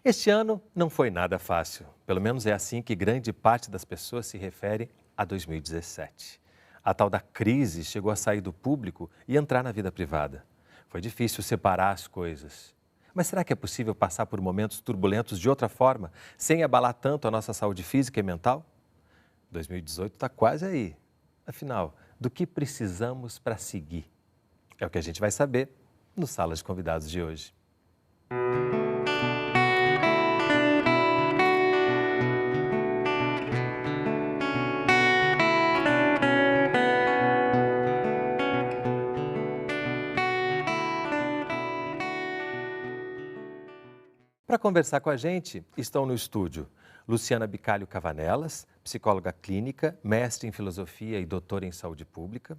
Este ano não foi nada fácil, pelo menos é assim que grande parte das pessoas se refere a 2017. A tal da crise chegou a sair do público e entrar na vida privada. Foi difícil separar as coisas. Mas será que é possível passar por momentos turbulentos de outra forma, sem abalar tanto a nossa saúde física e mental? 2018 está quase aí. Afinal, do que precisamos para seguir? É o que a gente vai saber no Sala de Convidados de hoje. Para conversar com a gente, estão no estúdio Luciana Bicalho Cavanelas, psicóloga clínica, mestre em filosofia e doutora em saúde pública.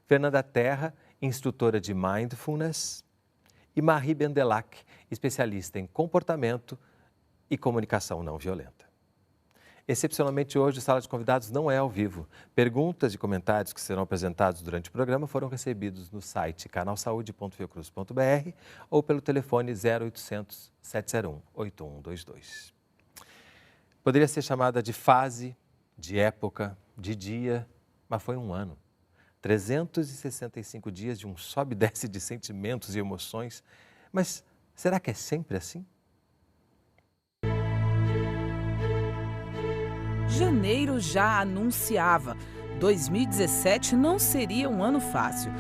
Fernanda Terra, instrutora de Mindfulness. E Marie Bendelac, especialista em comportamento e comunicação não violenta. Excepcionalmente hoje, o Sala de Convidados não é ao vivo. Perguntas e comentários que serão apresentados durante o programa foram recebidos no site canalsaude.fiocruz.br ou pelo telefone 0800 701 8122. Poderia ser chamada de fase, de época, de dia, mas foi um ano. 365 dias de um sobe e desce de sentimentos e emoções. Mas será que é sempre assim? Janeiro já anunciava. 2017 não seria um ano fácil.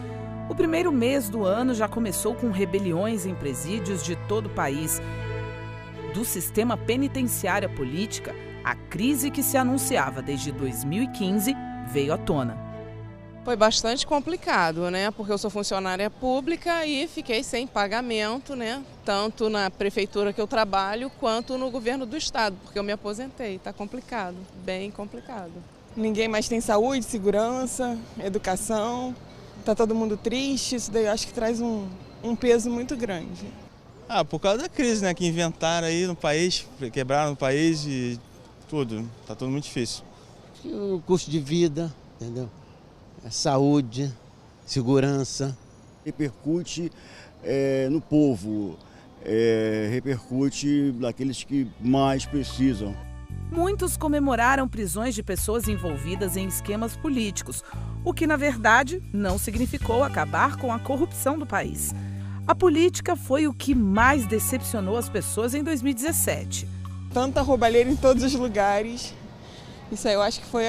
O primeiro mês do ano já começou com rebeliões em presídios de todo o país. Do sistema penitenciário à política, a crise que se anunciava desde 2015 veio à tona. Foi bastante complicado, né? Porque eu sou funcionária pública e fiquei sem pagamento, né? Tanto na prefeitura que eu trabalho, quanto no governo do estado, porque eu me aposentei. Está complicado, bem complicado. Ninguém mais tem saúde, segurança, educação. Está todo mundo triste, isso daí eu acho que traz um peso muito grande. Por causa da crise, né? Que inventaram aí no país, quebraram o país e tudo. Está tudo muito difícil. O custo de vida, entendeu? Saúde, segurança. Repercute no povo, repercute naqueles que mais precisam. Muitos comemoraram prisões de pessoas envolvidas em esquemas políticos, o que, na verdade, não significou acabar com a corrupção do país. A política foi o que mais decepcionou as pessoas em 2017. Tanta roubalheira em todos os lugares, isso aí eu acho que foi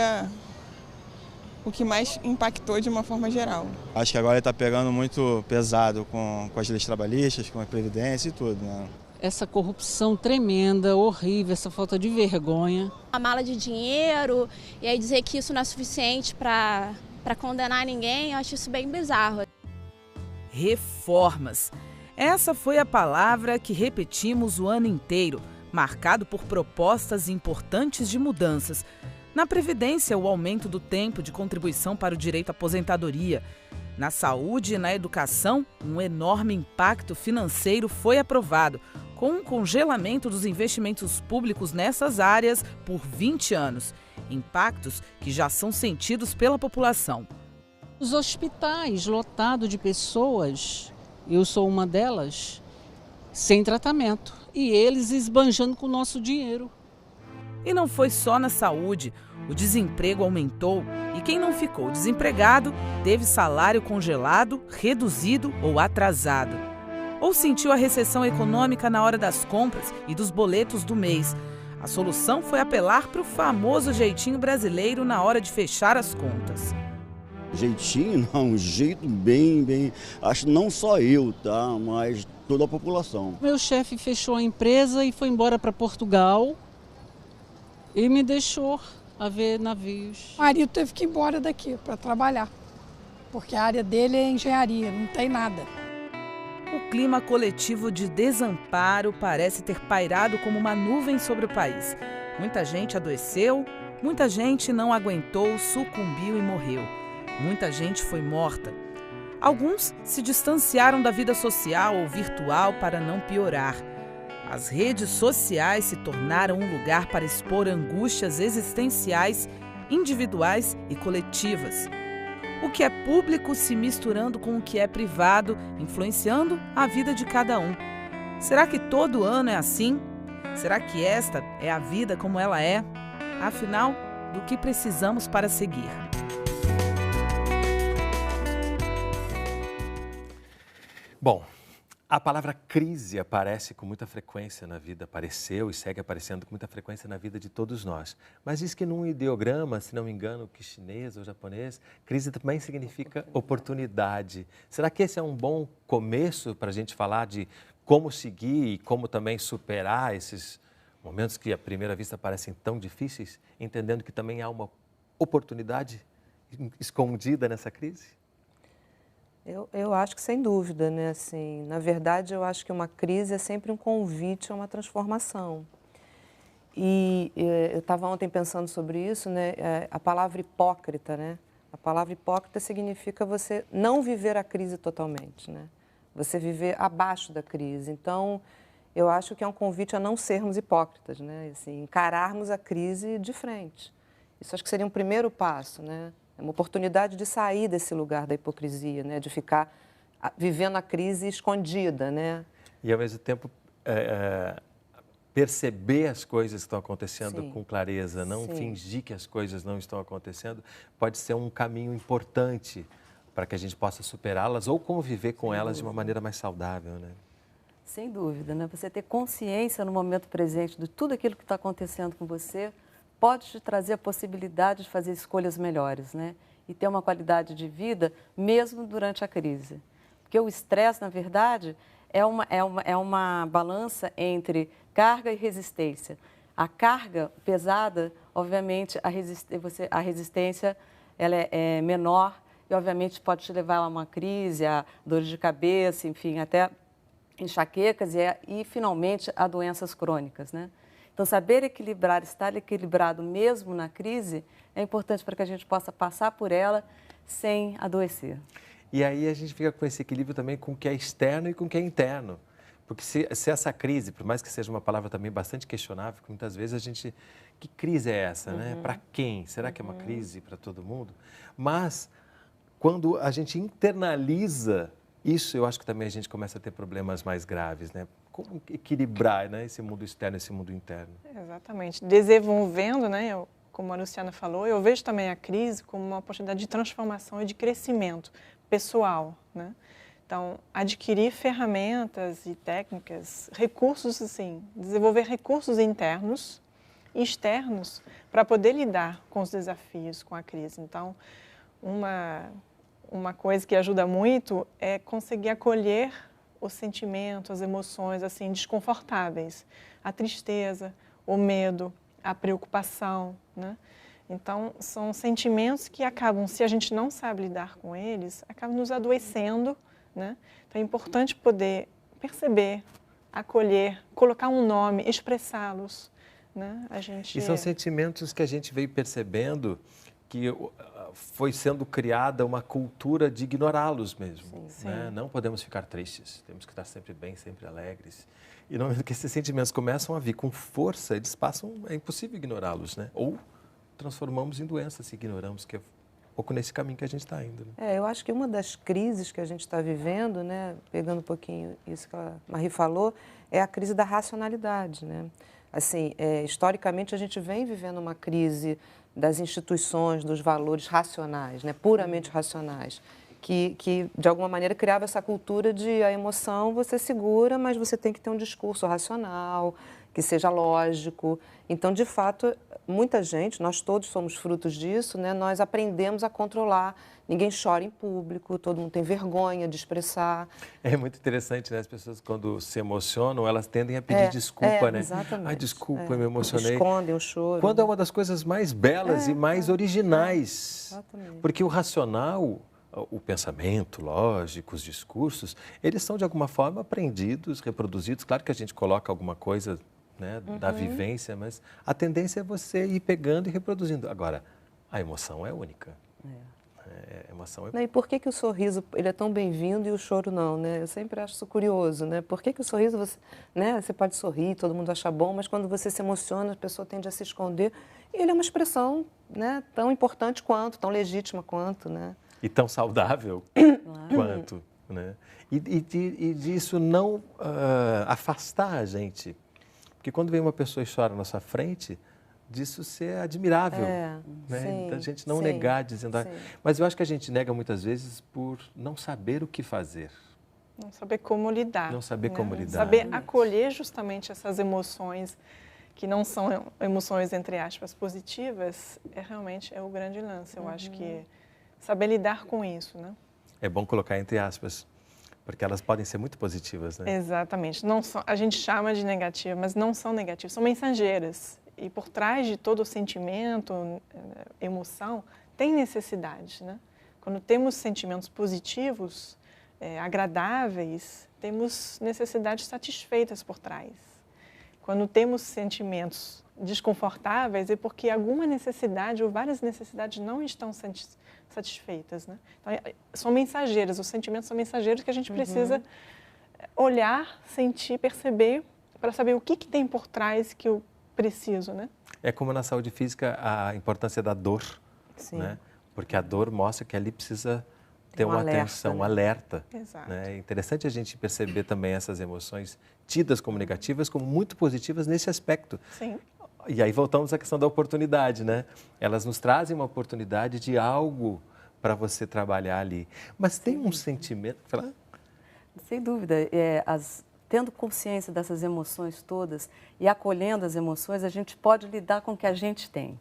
o que mais impactou de uma forma geral. Acho que agora ele está pegando muito pesado com as leis trabalhistas, com a Previdência e tudo, né? Essa corrupção tremenda, horrível, essa falta de vergonha. A mala de dinheiro, e aí dizer que isso não é suficiente para condenar ninguém, eu acho isso bem bizarro. Reformas. Essa foi a palavra que repetimos o ano inteiro, marcado por propostas importantes de mudanças. Na Previdência, o aumento do tempo de contribuição para o direito à aposentadoria. Na saúde e na educação, um enorme impacto financeiro foi aprovado, com um congelamento dos investimentos públicos nessas áreas por 20 anos. Impactos que já são sentidos pela população. Os hospitais lotados de pessoas, eu sou uma delas, sem tratamento. E eles esbanjando com o nosso dinheiro. E não foi só na saúde. O desemprego aumentou e quem não ficou desempregado teve salário congelado, reduzido ou atrasado. Ou sentiu a recessão econômica na hora das compras e dos boletos do mês. A solução foi apelar para o famoso jeitinho brasileiro na hora de fechar as contas. Jeitinho, não, um jeito bem, acho não só eu, tá, mas toda a população. Meu chefe fechou a empresa e foi embora para Portugal e me deixou a ver navios. O marido teve que ir embora daqui para trabalhar, porque a área dele é engenharia, não tem nada. O clima coletivo de desamparo parece ter pairado como uma nuvem sobre o país. Muita gente adoeceu, muita gente não aguentou, sucumbiu e morreu. Muita gente foi morta. Alguns se distanciaram da vida social ou virtual para não piorar. As redes sociais se tornaram um lugar para expor angústias existenciais, individuais e coletivas. O que é público se misturando com o que é privado, influenciando a vida de cada um. Será que todo ano é assim? Será que esta é a vida como ela é? Afinal, do que precisamos para seguir? Bom, a palavra crise aparece com muita frequência na vida, apareceu e segue aparecendo com muita frequência na vida de todos nós. Mas diz que num ideograma, se não me engano, que chinês ou japonês, crise também significa oportunidade. Será que esse é um bom começo para a gente falar de como seguir e como também superar esses momentos que à primeira vista parecem tão difíceis, entendendo que também há uma oportunidade escondida nessa crise? Eu acho que sem dúvida, né? Assim, na verdade, eu acho que uma crise é sempre um convite a uma transformação. E eu estava ontem pensando sobre isso, né? A palavra hipócrita, né? A palavra hipócrita significa você não viver a crise totalmente, né? Você viver abaixo da crise. Então, eu acho que é um convite a não sermos hipócritas, né? Assim, encararmos a crise de frente. Isso acho que seria um primeiro passo, né? É uma oportunidade de sair desse lugar da hipocrisia, né? De ficar vivendo a crise escondida, né? E, ao mesmo tempo, perceber as coisas que estão acontecendo Sim. com clareza, não Sim. fingir que as coisas não estão acontecendo, pode ser um caminho importante para que a gente possa superá-las ou conviver com elas de uma maneira mais saudável, né? Sem dúvida, né? Você ter consciência no momento presente de tudo aquilo que está acontecendo com você pode te trazer a possibilidade de fazer escolhas melhores, né? E ter uma qualidade de vida mesmo durante a crise. Porque o estresse, na verdade, é uma balança entre carga e resistência. A carga pesada, obviamente, a resistência ela é menor e, obviamente, pode te levar a uma crise, a dores de cabeça, enfim, até enxaquecas e finalmente, a doenças crônicas, né? Então, saber equilibrar, estar equilibrado mesmo na crise, é importante para que a gente possa passar por ela sem adoecer. E aí a gente fica com esse equilíbrio também com o que é externo e com o que é interno. Porque se essa crise, por mais que seja uma palavra também bastante questionável, muitas vezes a gente... Que crise é essa, né? Para quem? Será que é uma crise para todo mundo? Mas, quando a gente internaliza isso, eu acho que também a gente começa a ter problemas mais graves, né? Como equilibrar, né, esse mundo externo e esse mundo interno? Exatamente. Desenvolvendo, né, como a Luciana falou, eu vejo também a crise como uma oportunidade de transformação e de crescimento pessoal, né? Então, adquirir ferramentas e técnicas, recursos, assim, desenvolver recursos internos e externos para poder lidar com os desafios, com a crise. Então, uma coisa que ajuda muito é conseguir acolher os sentimentos, as emoções, assim, desconfortáveis. A tristeza, o medo, a preocupação, né? Então, são sentimentos que acabam, se a gente não sabe lidar com eles, acabam nos adoecendo, né? Então, é importante poder perceber, acolher, colocar um nome, expressá-los, né? E são sentimentos que a gente veio percebendo que foi sendo criada uma cultura de ignorá-los mesmo. Sim. Né? Não podemos ficar tristes, temos que estar sempre bem, sempre alegres. E no momento que esses sentimentos começam a vir com força, eles passam, é impossível ignorá-los, né? Ou transformamos em doença se ignoramos, que é um pouco nesse caminho que a gente está indo. Né? Eu acho que uma das crises que a gente está vivendo, né, pegando um pouquinho isso que a Marie falou, é a crise da racionalidade, né? Assim, historicamente, a gente vem vivendo uma crise das instituições, dos valores racionais, né, puramente racionais, que, de alguma maneira, criava essa cultura de a emoção você segura, mas você tem que ter um discurso racional, que seja lógico. Então, de fato, muita gente, nós todos somos frutos disso, né, nós aprendemos a controlar. Ninguém chora em público, todo mundo tem vergonha de expressar. É muito interessante, né? As pessoas, quando se emocionam, elas tendem a pedir desculpa, né? Exatamente. Ai, desculpa, eu me emocionei. Escondem o choro. Quando é uma das coisas mais belas e mais originais. Exatamente. Porque o racional, o pensamento, lógico, os discursos, eles são, de alguma forma, aprendidos, reproduzidos. Claro que a gente coloca alguma coisa, né, da vivência, mas a tendência é você ir pegando e reproduzindo. Agora, a emoção é única. Emoção é... E por que o sorriso ele é tão bem-vindo e o choro não, né? Eu sempre acho isso curioso, né? Por que o sorriso, você pode sorrir, todo mundo acha bom, mas quando você se emociona, a pessoa tende a se esconder. E ele é uma expressão, né, tão importante quanto, tão legítima quanto, né? E tão saudável quanto, né? E disso não afastar a gente. Porque quando vem uma pessoa e chora na sua frente, disso ser admirável, né? Sim, Então a gente não sim, negar, dizendo... sim. Mas eu acho que a gente nega muitas vezes por não saber o que fazer. Não saber como lidar. Não saber como lidar. Saber acolher justamente essas emoções que não são emoções, entre aspas, positivas, realmente é o grande lance. Eu acho que saber lidar com isso, né? É bom colocar entre aspas, porque elas podem ser muito positivas, né? Exatamente. Não são, a gente chama de negativa, mas não são negativas, são mensageiras. E por trás de todo o sentimento, emoção, tem necessidade, né? Quando temos sentimentos positivos, agradáveis, temos necessidades satisfeitas por trás. Quando temos sentimentos desconfortáveis, é porque alguma necessidade ou várias necessidades não estão satisfeitas, né? Então, são mensageiras, os sentimentos são mensageiros que a gente precisa olhar, sentir, perceber, para saber o que tem por trás que eu preciso, né? É como na saúde física a importância da dor, né? Porque a dor mostra que ali precisa ter uma atenção, um alerta. Exato. Né? É interessante a gente perceber também essas emoções tidas como negativas, como muito positivas nesse aspecto. Sim. E aí voltamos à questão da oportunidade, né? Elas nos trazem uma oportunidade de algo para você trabalhar ali. Mas tem um sentimento... Sem dúvida. Tendo consciência dessas emoções todas e acolhendo as emoções, a gente pode lidar com o que a gente tem.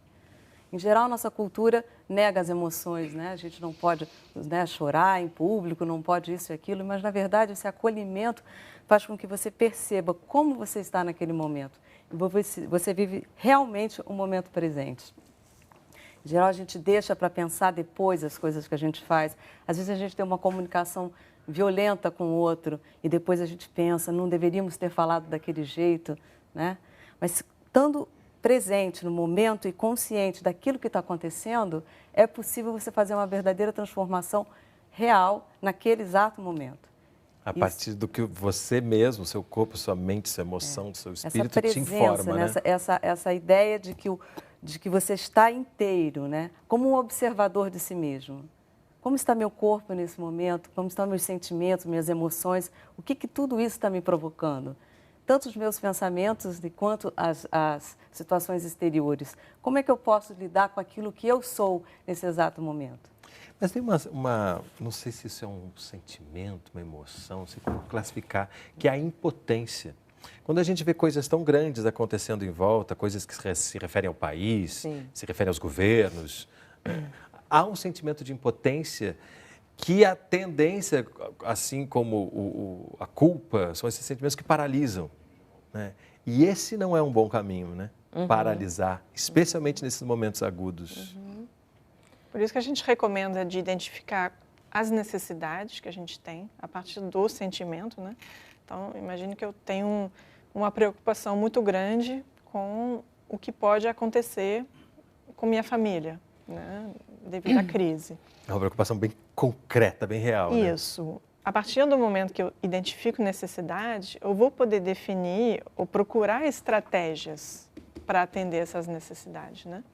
Em geral, nossa cultura nega as emoções, né? A gente não pode, né, chorar em público, não pode isso e aquilo, mas, na verdade, esse acolhimento faz com que você perceba como você está naquele momento. E você vive realmente o momento presente. Em geral, a gente deixa para pensar depois as coisas que a gente faz. Às vezes, a gente tem uma comunicação violenta com o outro e depois a gente pensa, não deveríamos ter falado daquele jeito, né? Mas, estando presente no momento e consciente daquilo que está acontecendo, é possível você fazer uma verdadeira transformação real naquele exato momento. A partir do que você mesmo, seu corpo, sua mente, sua emoção, seu espírito essa presença, te informa, né? Essa ideia de que você está inteiro, né? Como um observador de si mesmo. Como está meu corpo nesse momento? Como estão meus sentimentos, minhas emoções? O que tudo isso está me provocando? Tanto os meus pensamentos quanto as situações exteriores. Como é que eu posso lidar com aquilo que eu sou nesse exato momento? Mas tem não sei se isso é um sentimento, uma emoção, não sei como classificar, que é a impotência. Quando a gente vê coisas tão grandes acontecendo em volta, coisas que se referem ao país, se referem aos governos, há um sentimento de impotência que a tendência, assim como a culpa, são esses sentimentos que paralisam, né? E esse não é um bom caminho, né? Paralisar, especialmente nesses momentos agudos. Por isso que a gente recomenda de identificar as necessidades que a gente tem a partir do sentimento, né? Então, imagine que eu tenho uma preocupação muito grande com o que pode acontecer com minha família, né? Devido à crise. É uma preocupação bem concreta, bem real, né? Isso. A partir do momento que eu identifico necessidade, eu vou poder definir ou procurar estratégias para atender essas necessidades, né?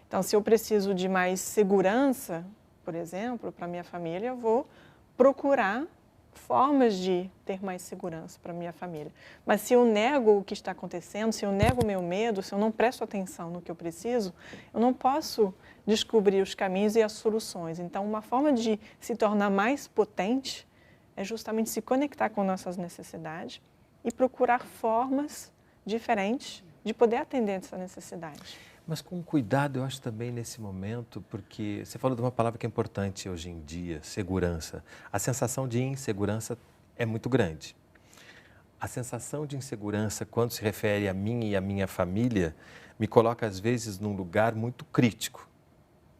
Então, se eu preciso de mais segurança, por exemplo, para minha família, eu vou procurar formas de ter mais segurança para minha família. Mas se eu nego o que está acontecendo, se eu nego o meu medo, se eu não presto atenção no que eu preciso, eu não posso descobrir os caminhos e as soluções. Então, uma forma de se tornar mais potente é justamente se conectar com nossas necessidades e procurar formas diferentes de poder atender essa necessidade. Mas com cuidado, eu acho também nesse momento, porque você falou de uma palavra que é importante hoje em dia, segurança. A sensação de insegurança é muito grande. A sensação de insegurança, quando se refere a mim e a minha família, me coloca, às vezes, num lugar muito crítico.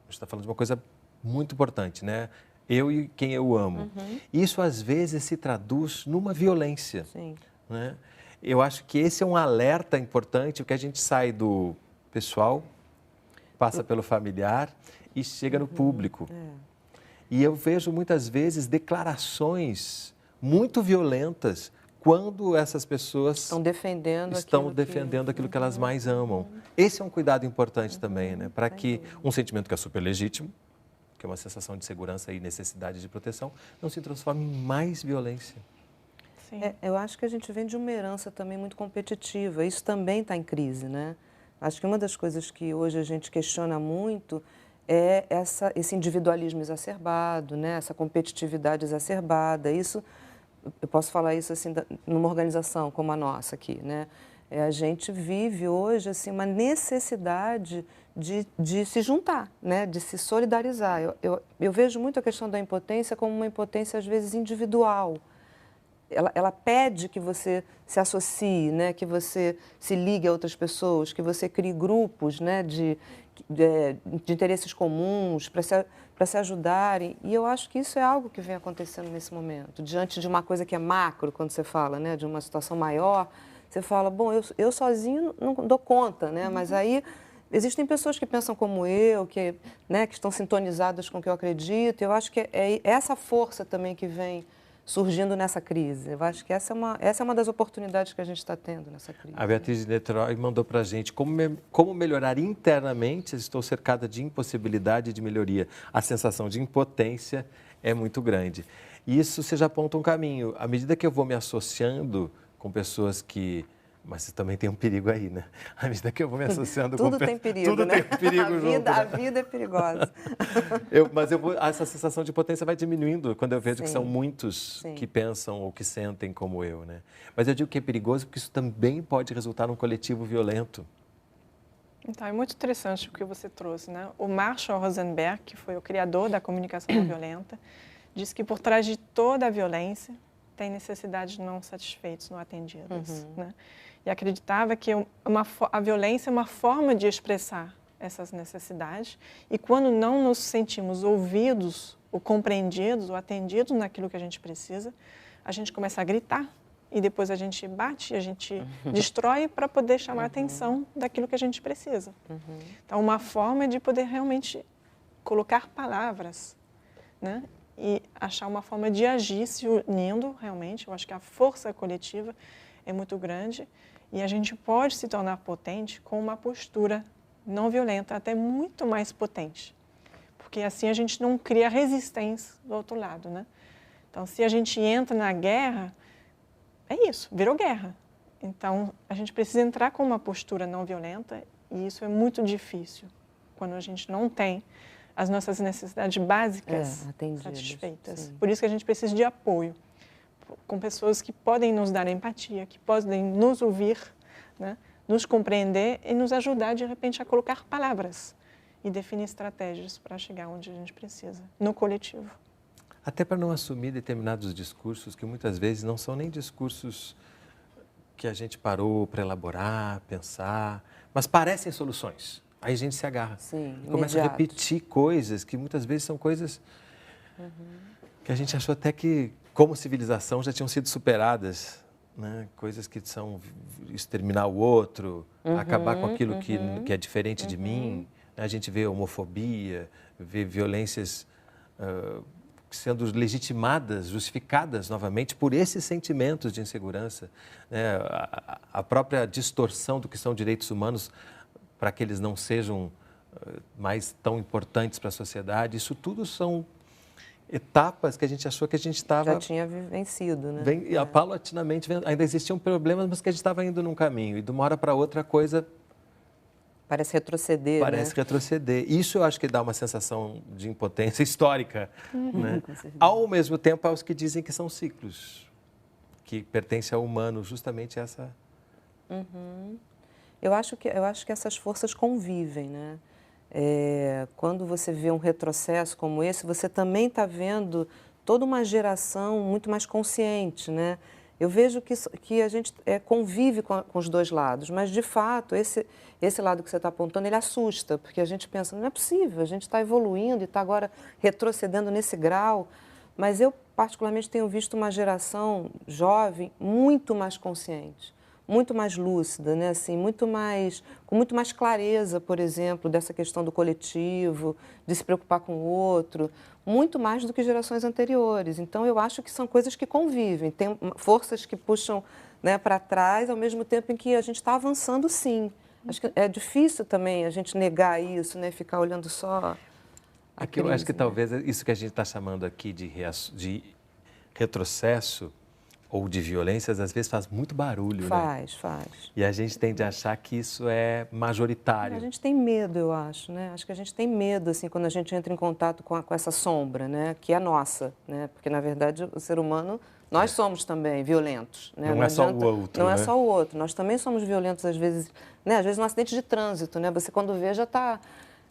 A gente está falando de uma coisa muito importante, né? Eu e quem eu amo. Isso, às vezes, se traduz numa violência. Sim. Né? Eu acho que esse é um alerta importante, porque a gente sai do pessoal, passa pelo familiar e chega no público. E eu vejo muitas vezes declarações muito violentas quando essas pessoas estão defendendo aquilo que elas mais amam. Esse é um cuidado importante também, né? Para que um sentimento que é super legítimo, que é uma sensação de segurança e necessidade de proteção, não se transforme em mais violência. Eu acho que a gente vem de uma herança também muito competitiva. Isso também está em crise, né? Acho que uma das coisas que hoje a gente questiona muito é esse individualismo exacerbado, né? Essa competitividade exacerbada. Isso, eu posso falar isso assim, numa organização como a nossa aqui, né? A gente vive hoje assim, uma necessidade de se juntar, né? De se solidarizar. Eu vejo muito a questão da impotência como uma impotência, às vezes, individual. Ela pede que você se associe, né? Que você se ligue a outras pessoas, que você crie grupos, né? de interesses comuns para se ajudarem. E eu acho que isso é algo que vem acontecendo nesse momento. Diante de uma coisa que é macro, quando você fala, né? De uma situação maior, você fala, bom, eu sozinho não dou conta, né? Mas aí existem pessoas que pensam como eu, né, que estão sintonizadas com o que eu acredito. Eu acho que é essa força também que vem surgindo nessa crise. Eu acho que essa é uma das oportunidades que a gente está tendo nessa crise. A Beatriz de Niterói mandou para a gente como melhorar internamente. Estou cercada de impossibilidade de melhoria. A sensação de impotência é muito grande. E isso você já aponta um caminho. À medida que eu vou me associando com pessoas que... Mas também tem um perigo aí, né? À medida que eu vou me associando Tudo tem perigo, tudo né? tem perigo junto, A né? vida é perigosa. Essa sensação de potência vai diminuindo quando eu vejo que são muitos Sim. que pensam ou que sentem como eu, né? Mas eu digo que é perigoso porque isso também pode resultar num coletivo violento. Então, é muito interessante o que você trouxe, né? O Marshall Rosenberg, que foi o criador da comunicação não violenta, disse que por trás de toda a violência tem necessidades não satisfeitas, não atendidas, né? E acreditava que a violência é uma forma de expressar essas necessidades e quando não nos sentimos ouvidos, ou compreendidos, ou atendidos naquilo que a gente precisa, a gente começa a gritar e depois a gente bate, a gente destrói para poder chamar a atenção daquilo que a gente precisa. Então, uma forma de poder realmente colocar palavras, né? E achar uma forma de agir se unindo realmente. Eu acho que a força coletiva é muito grande e a gente pode se tornar potente com uma postura não violenta, até muito mais potente. Porque assim a gente não cria resistência do outro lado, né? Então, se a gente entra na guerra, é isso, virou guerra. Então, a gente precisa entrar com uma postura não violenta e isso é muito difícil quando a gente não tem as nossas necessidades básicas satisfeitas. Sim. Por isso que a gente precisa de apoio, com pessoas que podem nos dar empatia, que podem nos ouvir, né? Nos compreender e nos ajudar, de repente, a colocar palavras e definir estratégias para chegar onde a gente precisa, no coletivo. Até para não assumir determinados discursos que muitas vezes não são nem discursos que a gente parou para elaborar, pensar, mas parecem soluções. Aí a gente se agarra. Sim, e começa a repetir coisas que muitas vezes são coisas que a gente achou até que, como civilização, já tinham sido superadas. Né? Coisas que são exterminar o outro, acabar com aquilo que é diferente de mim. A gente vê homofobia, vê violências sendo legitimadas, justificadas novamente por esses sentimentos de insegurança. Né? A própria distorção do que são direitos humanos para que eles não sejam mais tão importantes para a sociedade. Isso tudo são etapas que a gente achou que a gente estava... Já tinha vencido, né? Paulatinamente, ainda existiam problemas, mas que a gente estava indo num caminho. E de uma hora para outra a coisa... Parece retroceder, Parece retroceder. Isso eu acho que dá uma sensação de impotência histórica. Né? Ao mesmo tempo, aos que dizem que são ciclos, que pertencem ao humano, justamente essa... Eu acho que essas forças convivem, né? Quando você vê um retrocesso como esse, você também está vendo toda uma geração muito mais consciente, né? Eu vejo que a gente convive com os dois lados, mas, de fato, esse lado que você está apontando, ele assusta, porque a gente pensa, não é possível, a gente está evoluindo e está agora retrocedendo nesse grau. Mas eu, particularmente, tenho visto uma geração jovem muito mais consciente, muito mais lúcida, né? Assim, com muito mais clareza, por exemplo, dessa questão do coletivo, de se preocupar com o outro, muito mais do que gerações anteriores. Então, eu acho que são coisas que convivem, tem forças que puxam, né, para trás, ao mesmo tempo em que a gente está avançando, sim. Acho que é difícil também a gente negar isso, né, ficar olhando só a crise, eu acho que talvez isso que a gente está chamando aqui de retrocesso ou de violências, às vezes faz muito barulho, né? Faz. E a gente tende a achar que isso é majoritário. A gente tem medo, eu acho, né? Acho que a gente tem medo, assim, quando a gente entra em contato com essa sombra, né? Que é nossa, né? Porque, na verdade, o ser humano, nós somos também violentos, né? Não é só o outro, Não né? é só o outro. Nós também somos violentos, às vezes, né? Às vezes no acidente de trânsito, né? Você, quando vê, já está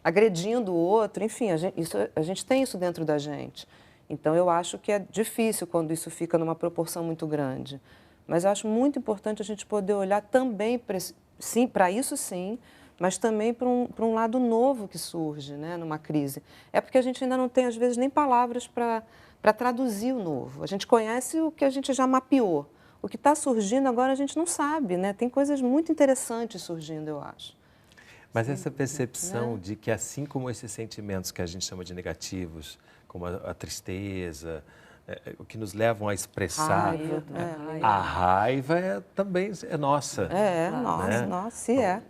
agredindo o outro. Enfim, a gente tem isso dentro da gente. Então, eu acho que é difícil quando isso fica numa proporção muito grande. Mas eu acho muito importante a gente poder olhar também para isso, sim, mas também para um lado novo que surge, né, numa crise. É porque a gente ainda não tem, às vezes, nem palavras para traduzir o novo. A gente conhece o que a gente já mapeou. O que está surgindo agora a gente não sabe, né? Tem coisas muito interessantes surgindo, eu acho. Mas essa percepção de que, assim como esses sentimentos que a gente chama de negativos, como a tristeza, o que nos levam a expressar, a raiva também é nossa. Nossa, é.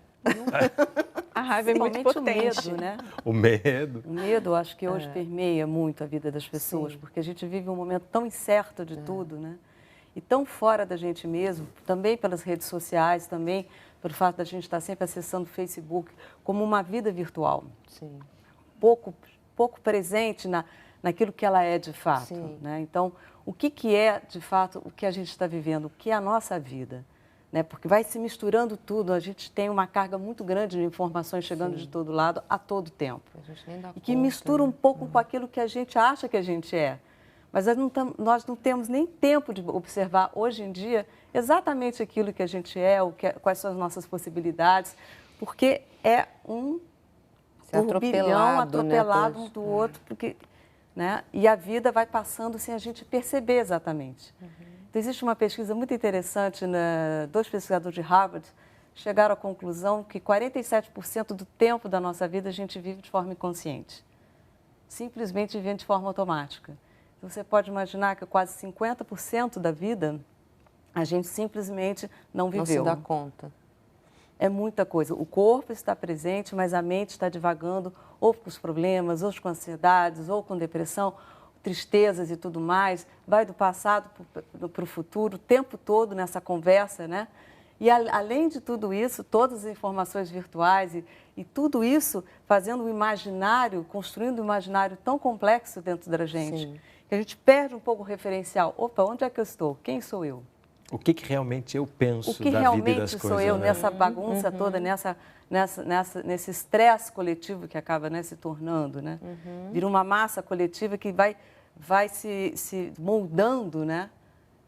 A raiva é muito potente. O medo, né? O medo. O medo, acho que hoje permeia muito a vida das pessoas, porque a gente vive um momento tão incerto de tudo, né? E tão fora da gente mesmo, também pelas redes sociais, também pelo fato da gente estar sempre acessando o Facebook, como uma vida virtual. Sim. Pouco presente naquilo que ela é de fato. Né? Então, o que é, de fato, o que a gente está vivendo, o que é a nossa vida? Né? Porque vai se misturando tudo, a gente tem uma carga muito grande de informações chegando de todo lado, a todo tempo. E que mistura um pouco com aquilo que a gente acha que a gente é. Mas nós não temos nem tempo de observar, hoje em dia, exatamente aquilo que a gente é, quais são as nossas possibilidades, porque é um turbilhão atropelado um do outro, porque, né? E a vida vai passando sem a gente perceber exatamente. Então, existe uma pesquisa muito interessante, dois pesquisadores de Harvard chegaram à conclusão que 47% do tempo da nossa vida a gente vive de forma inconsciente, simplesmente vivendo de forma automática. Então, você pode imaginar que quase 50% da vida a gente simplesmente não viveu. Não se dá conta. É muita coisa. O corpo está presente, mas a mente está divagando ou com os problemas, ou com ansiedades, ou com depressão, tristezas e tudo mais. Vai do passado para o futuro, o tempo todo nessa conversa, né? E, além de tudo isso, todas as informações virtuais e tudo isso fazendo um imaginário, construindo um imaginário tão complexo dentro da gente, Sim. que a gente perde um pouco o referencial. Opa, onde é que eu estou? Quem sou eu? O que realmente eu penso da vida e das coisas? O que realmente sou eu nessa bagunça toda, nesse estresse coletivo que acaba, né, se tornando, né? Vira uma massa coletiva que vai se moldando, né?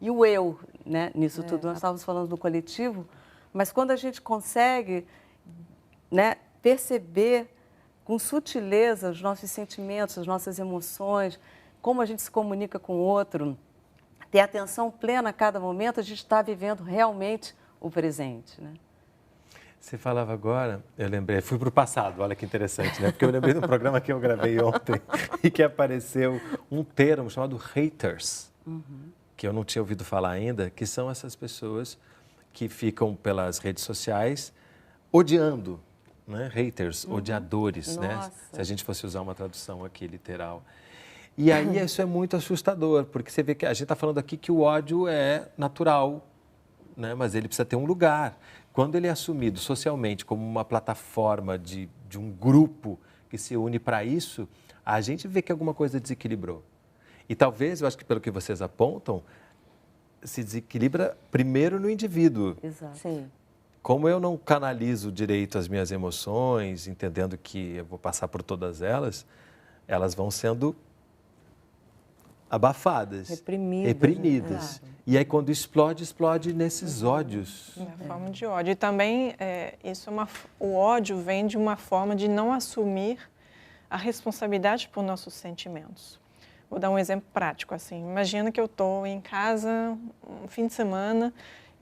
E o eu, né, nisso tudo. Nós estávamos falando do coletivo, mas quando a gente consegue, né, perceber com sutileza os nossos sentimentos, as nossas emoções, como a gente se comunica com o outro, ter atenção plena a cada momento, a gente está vivendo realmente o presente, né? Você falava agora, eu lembrei, fui para o passado, olha que interessante, né? Porque eu lembrei do programa que eu gravei ontem e que apareceu um termo chamado haters, que eu não tinha ouvido falar ainda, que são essas pessoas que ficam pelas redes sociais odiando, né? Haters, odiadores, né? Se a gente fosse usar uma tradução aqui literal. E aí isso é muito assustador, porque você vê que a gente está falando aqui que o ódio é natural, né? Mas ele precisa ter um lugar. Quando ele é assumido socialmente como uma plataforma de um grupo que se une para isso, a gente vê que alguma coisa desequilibrou. E talvez, eu acho que pelo que vocês apontam, se desequilibra primeiro no indivíduo. Exato. Sim. Como eu não canalizo direito as minhas emoções, entendendo que eu vou passar por todas elas, elas vão sendo abafadas, reprimidas. Né? E aí, quando explode, explode nesses ódios. Na forma de ódio. E também, o ódio vem de uma forma de não assumir a responsabilidade por nossos sentimentos. Vou dar um exemplo prático, assim. Imagina que eu estou em casa, um fim de semana,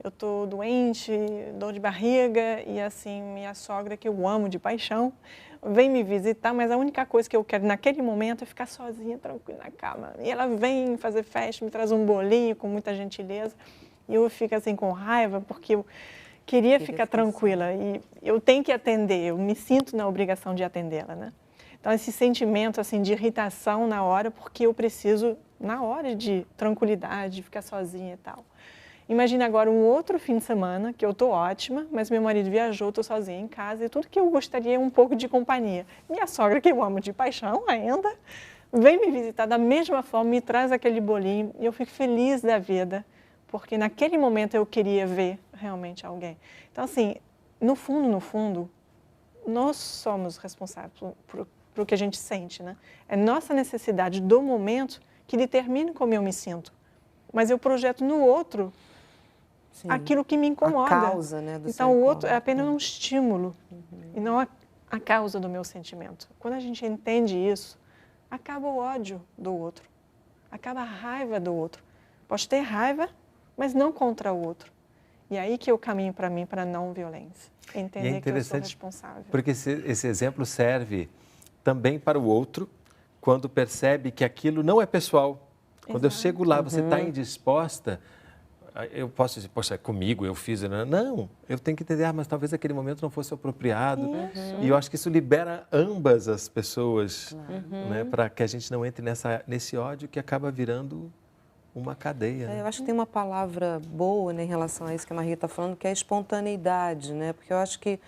eu estou doente, dor de barriga, e assim, minha sogra, que eu amo de paixão, vem me visitar, mas a única coisa que eu quero naquele momento é ficar sozinha, tranquila na cama. E ela vem fazer festa, me traz um bolinho com muita gentileza, e eu fico assim com raiva, porque eu queria ficar tranquila, e eu tenho que atender, eu me sinto na obrigação de atendê-la, né? Então, esse sentimento assim, de irritação na hora, porque eu preciso na hora de tranquilidade, de ficar sozinha e tal. Imagina agora um outro fim de semana, que eu estou ótima, mas meu marido viajou, estou sozinha em casa e tudo que eu gostaria é um pouco de companhia. Minha sogra, que eu amo de paixão ainda, vem me visitar da mesma forma, me traz aquele bolinho e eu fico feliz da vida, porque naquele momento eu queria ver realmente alguém. Então, assim, no fundo, nós somos responsáveis por o que a gente sente, né? É nossa necessidade do momento que determina como eu me sinto. Mas eu projeto no outro aquilo que me incomoda. A causa, né, do então, o outro é apenas um estímulo e não a causa do meu sentimento. Quando a gente entende isso, acaba o ódio do outro, acaba a raiva do outro. Posso ter raiva, mas não contra o outro. E aí que eu caminho para mim, para a não violência. Entender que eu sou responsável. Porque esse exemplo serve também para o outro, quando percebe que aquilo não é pessoal. Quando eu chego lá, você está indisposta, eu posso dizer, poxa, é comigo, eu fiz. Não, eu tenho que entender, mas talvez aquele momento não fosse apropriado. E eu acho que isso libera ambas as pessoas, né, para que a gente não entre nesse ódio que acaba virando uma cadeia. Eu acho que tem uma palavra boa, né, em relação a isso que a Maria está falando, que é a espontaneidade, né? Porque eu acho que,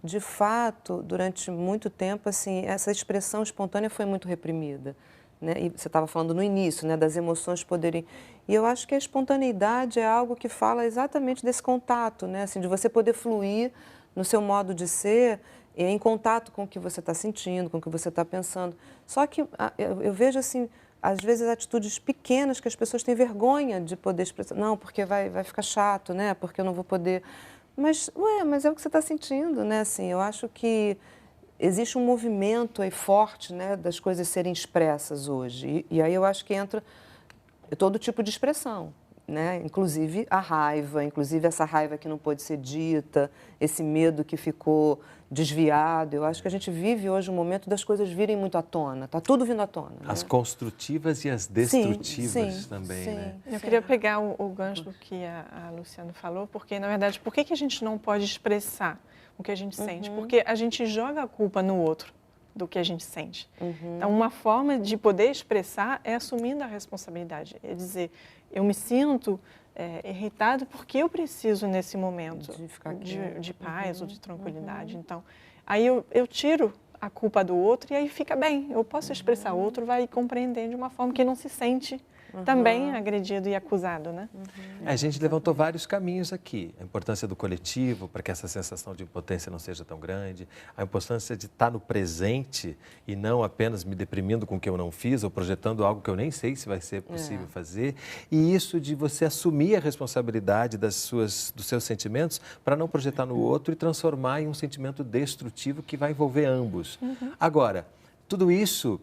de fato, durante muito tempo, assim, essa expressão espontânea foi muito reprimida. Né? E você estava falando no início, né, das emoções poderem... E eu acho que a espontaneidade é algo que fala exatamente desse contato, né? Assim, de você poder fluir no seu modo de ser, em contato com o que você está sentindo, com o que você está pensando. Só que eu vejo, assim, às vezes atitudes pequenas que as pessoas têm vergonha de poder expressar. Não, porque vai ficar chato, né? Porque eu não vou poder... Mas é o que você está sentindo, né? Assim, eu acho que existe um movimento aí forte, né, das coisas serem expressas hoje. E aí eu acho que entra todo tipo de expressão, né? Inclusive a raiva, inclusive essa raiva que não pôde ser dita, esse medo que ficou desviado. Eu acho que a gente vive hoje um momento das coisas virem muito à tona. Está tudo vindo à tona. As construtivas e as destrutivas também, né? Eu queria pegar o gancho que a Luciana falou, porque, na verdade, por que a gente não pode expressar o que a gente sente? Porque a gente joga a culpa no outro do que a gente sente. Então, uma forma de poder expressar é assumindo a responsabilidade. É dizer, eu me sinto irritado porque eu preciso, nesse momento, de paz ou de tranquilidade. Então, aí eu tiro a culpa do outro e aí fica bem. Eu posso expressar, o outro vai compreender de uma forma que não se sente também agredido e acusado, né? A gente levantou vários caminhos aqui. A importância do coletivo para que essa sensação de impotência não seja tão grande. A importância de estar no presente e não apenas me deprimindo com o que eu não fiz ou projetando algo que eu nem sei se vai ser possível fazer. E isso de você assumir a responsabilidade dos seus sentimentos para não projetar no outro e transformar em um sentimento destrutivo que vai envolver ambos. Agora, tudo isso...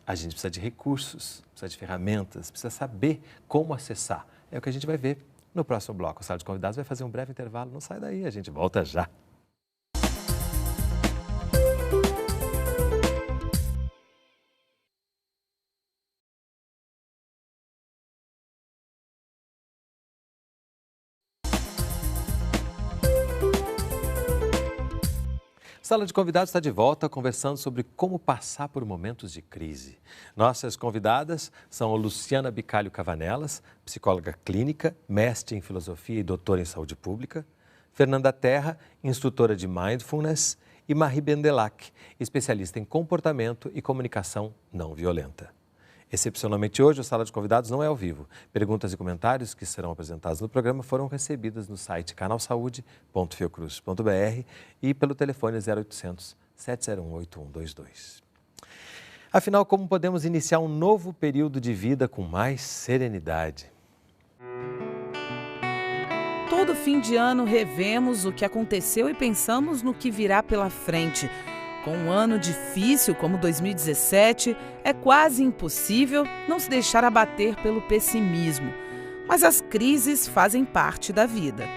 A gente precisa de recursos, precisa de ferramentas, precisa saber como acessar. É o que a gente vai ver no próximo bloco. A Sala de Convidados vai fazer um breve intervalo. Não sai daí, a gente volta já. Sala de Convidados está de volta conversando sobre como passar por momentos de crise. Nossas convidadas são a Luciana Bicalho Cavanelas, psicóloga clínica, mestre em filosofia e doutora em saúde pública, Fernanda Terra, instrutora de mindfulness, e Marie Bendelac, especialista em comportamento e comunicação não violenta. Excepcionalmente hoje, a Sala de Convidados não é ao vivo. Perguntas e comentários que serão apresentados no programa foram recebidas no site canalsaude.fiocruz.br e pelo telefone 0800 701 8122. Afinal, como podemos iniciar um novo período de vida com mais serenidade? Todo fim de ano revemos o que aconteceu e pensamos no que virá pela frente. Com um ano difícil como 2017, é quase impossível não se deixar abater pelo pessimismo. Mas as crises fazem parte da vida.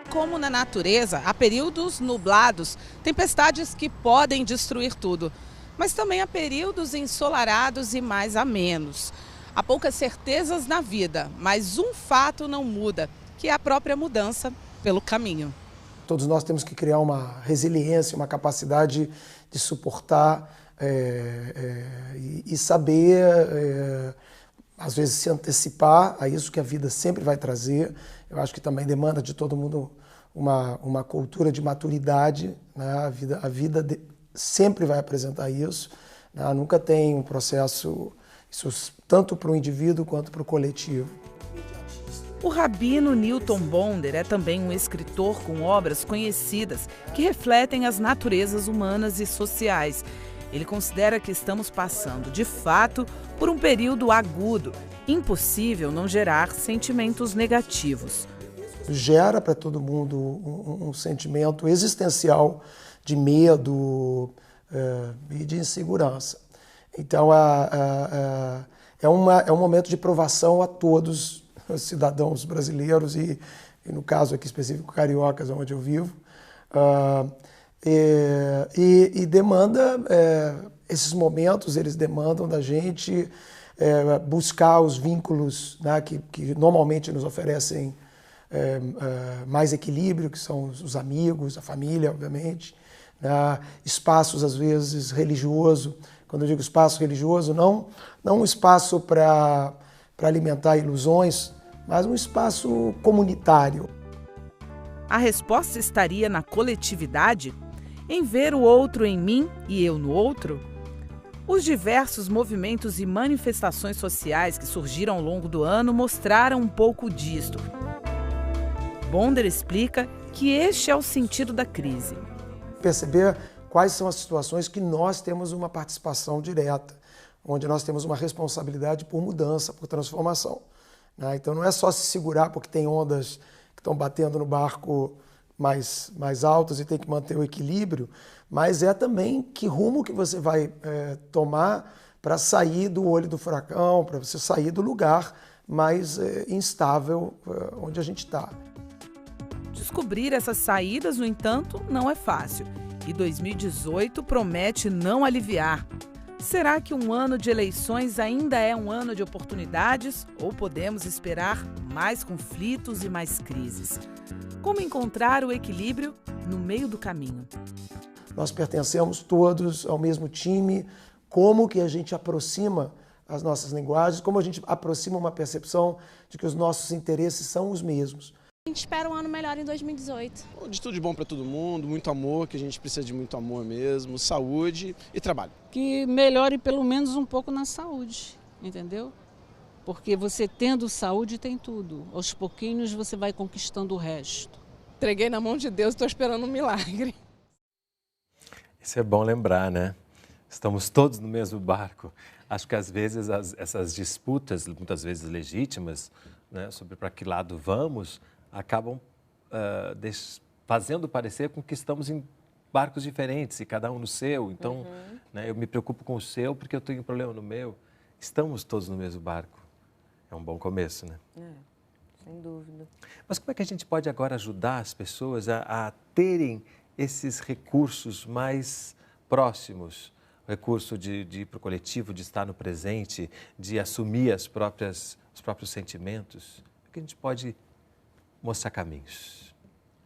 Como na natureza, há períodos nublados, tempestades que podem destruir tudo. Mas também há períodos ensolarados e mais amenos. Há poucas certezas na vida, mas um fato não muda, que é a própria mudança pelo caminho. Todos nós temos que criar uma resiliência, uma capacidade de suportar e saber às vezes, se antecipar a isso que a vida sempre vai trazer. Eu acho que também demanda de todo mundo uma cultura de maturidade, né? A vida sempre vai apresentar isso, né? Nunca tem um processo, isso tanto para o indivíduo quanto para o coletivo. O rabino Newton Bonder é também um escritor com obras conhecidas que refletem as naturezas humanas e sociais. Ele considera que estamos passando, de fato, por um período agudo, impossível não gerar sentimentos negativos. Gera para todo mundo um sentimento existencial de medo e de insegurança. Então, é um momento de provação a todos os cidadãos brasileiros e no caso aqui específico, cariocas, onde eu vivo. E demanda, esses momentos, eles demandam da gente buscar os vínculos, né, que normalmente nos oferecem mais equilíbrio, que são os amigos, a família, obviamente, né, espaços, às vezes, religioso. Quando eu digo espaço religioso, não um espaço para alimentar ilusões, mas um espaço comunitário. A resposta estaria na coletividade? Em ver o outro em mim e eu no outro? Os diversos movimentos e manifestações sociais que surgiram ao longo do ano mostraram um pouco disto. Bonder explica que este é o sentido da crise. Perceber quais são as situações que nós temos uma participação direta, onde nós temos uma responsabilidade por mudança, por transformação. Né? Então não é só se segurar porque tem ondas que estão batendo no barco mais altas e tem que manter o equilíbrio, mas é também que rumo que você vai tomar para sair do olho do furacão, para você sair do lugar mais instável onde a gente está. Descobrir essas saídas, no entanto, não é fácil. E 2018 promete não aliviar. Será que um ano de eleições ainda é um ano de oportunidades? Ou podemos esperar mais conflitos e mais crises? Como encontrar o equilíbrio no meio do caminho? Nós pertencemos todos ao mesmo time. Como que a gente aproxima as nossas linguagens? Como a gente aproxima uma percepção de que os nossos interesses são os mesmos? A gente espera um ano melhor em 2018. De tudo de bom para todo mundo, muito amor, que a gente precisa de muito amor mesmo, saúde e trabalho. Que melhore pelo menos um pouco na saúde, entendeu? Porque você tendo saúde tem tudo. Aos pouquinhos você vai conquistando o resto. Entreguei na mão de Deus, estou esperando um milagre. Isso é bom lembrar, né? Estamos todos no mesmo barco. Acho que às vezes essas disputas, muitas vezes legítimas, né, sobre para que lado vamos, acabam fazendo parecer com que estamos em barcos diferentes e cada um no seu. Então, né, eu me preocupo com o seu porque eu tenho um problema no meu. Estamos todos no mesmo barco. É um bom começo, né? Sem dúvida. Mas como é que a gente pode agora ajudar as pessoas a terem esses recursos mais próximos? O recurso de ir para o coletivo, de estar no presente, de assumir os próprios sentimentos. O que a gente pode mostrar caminhos?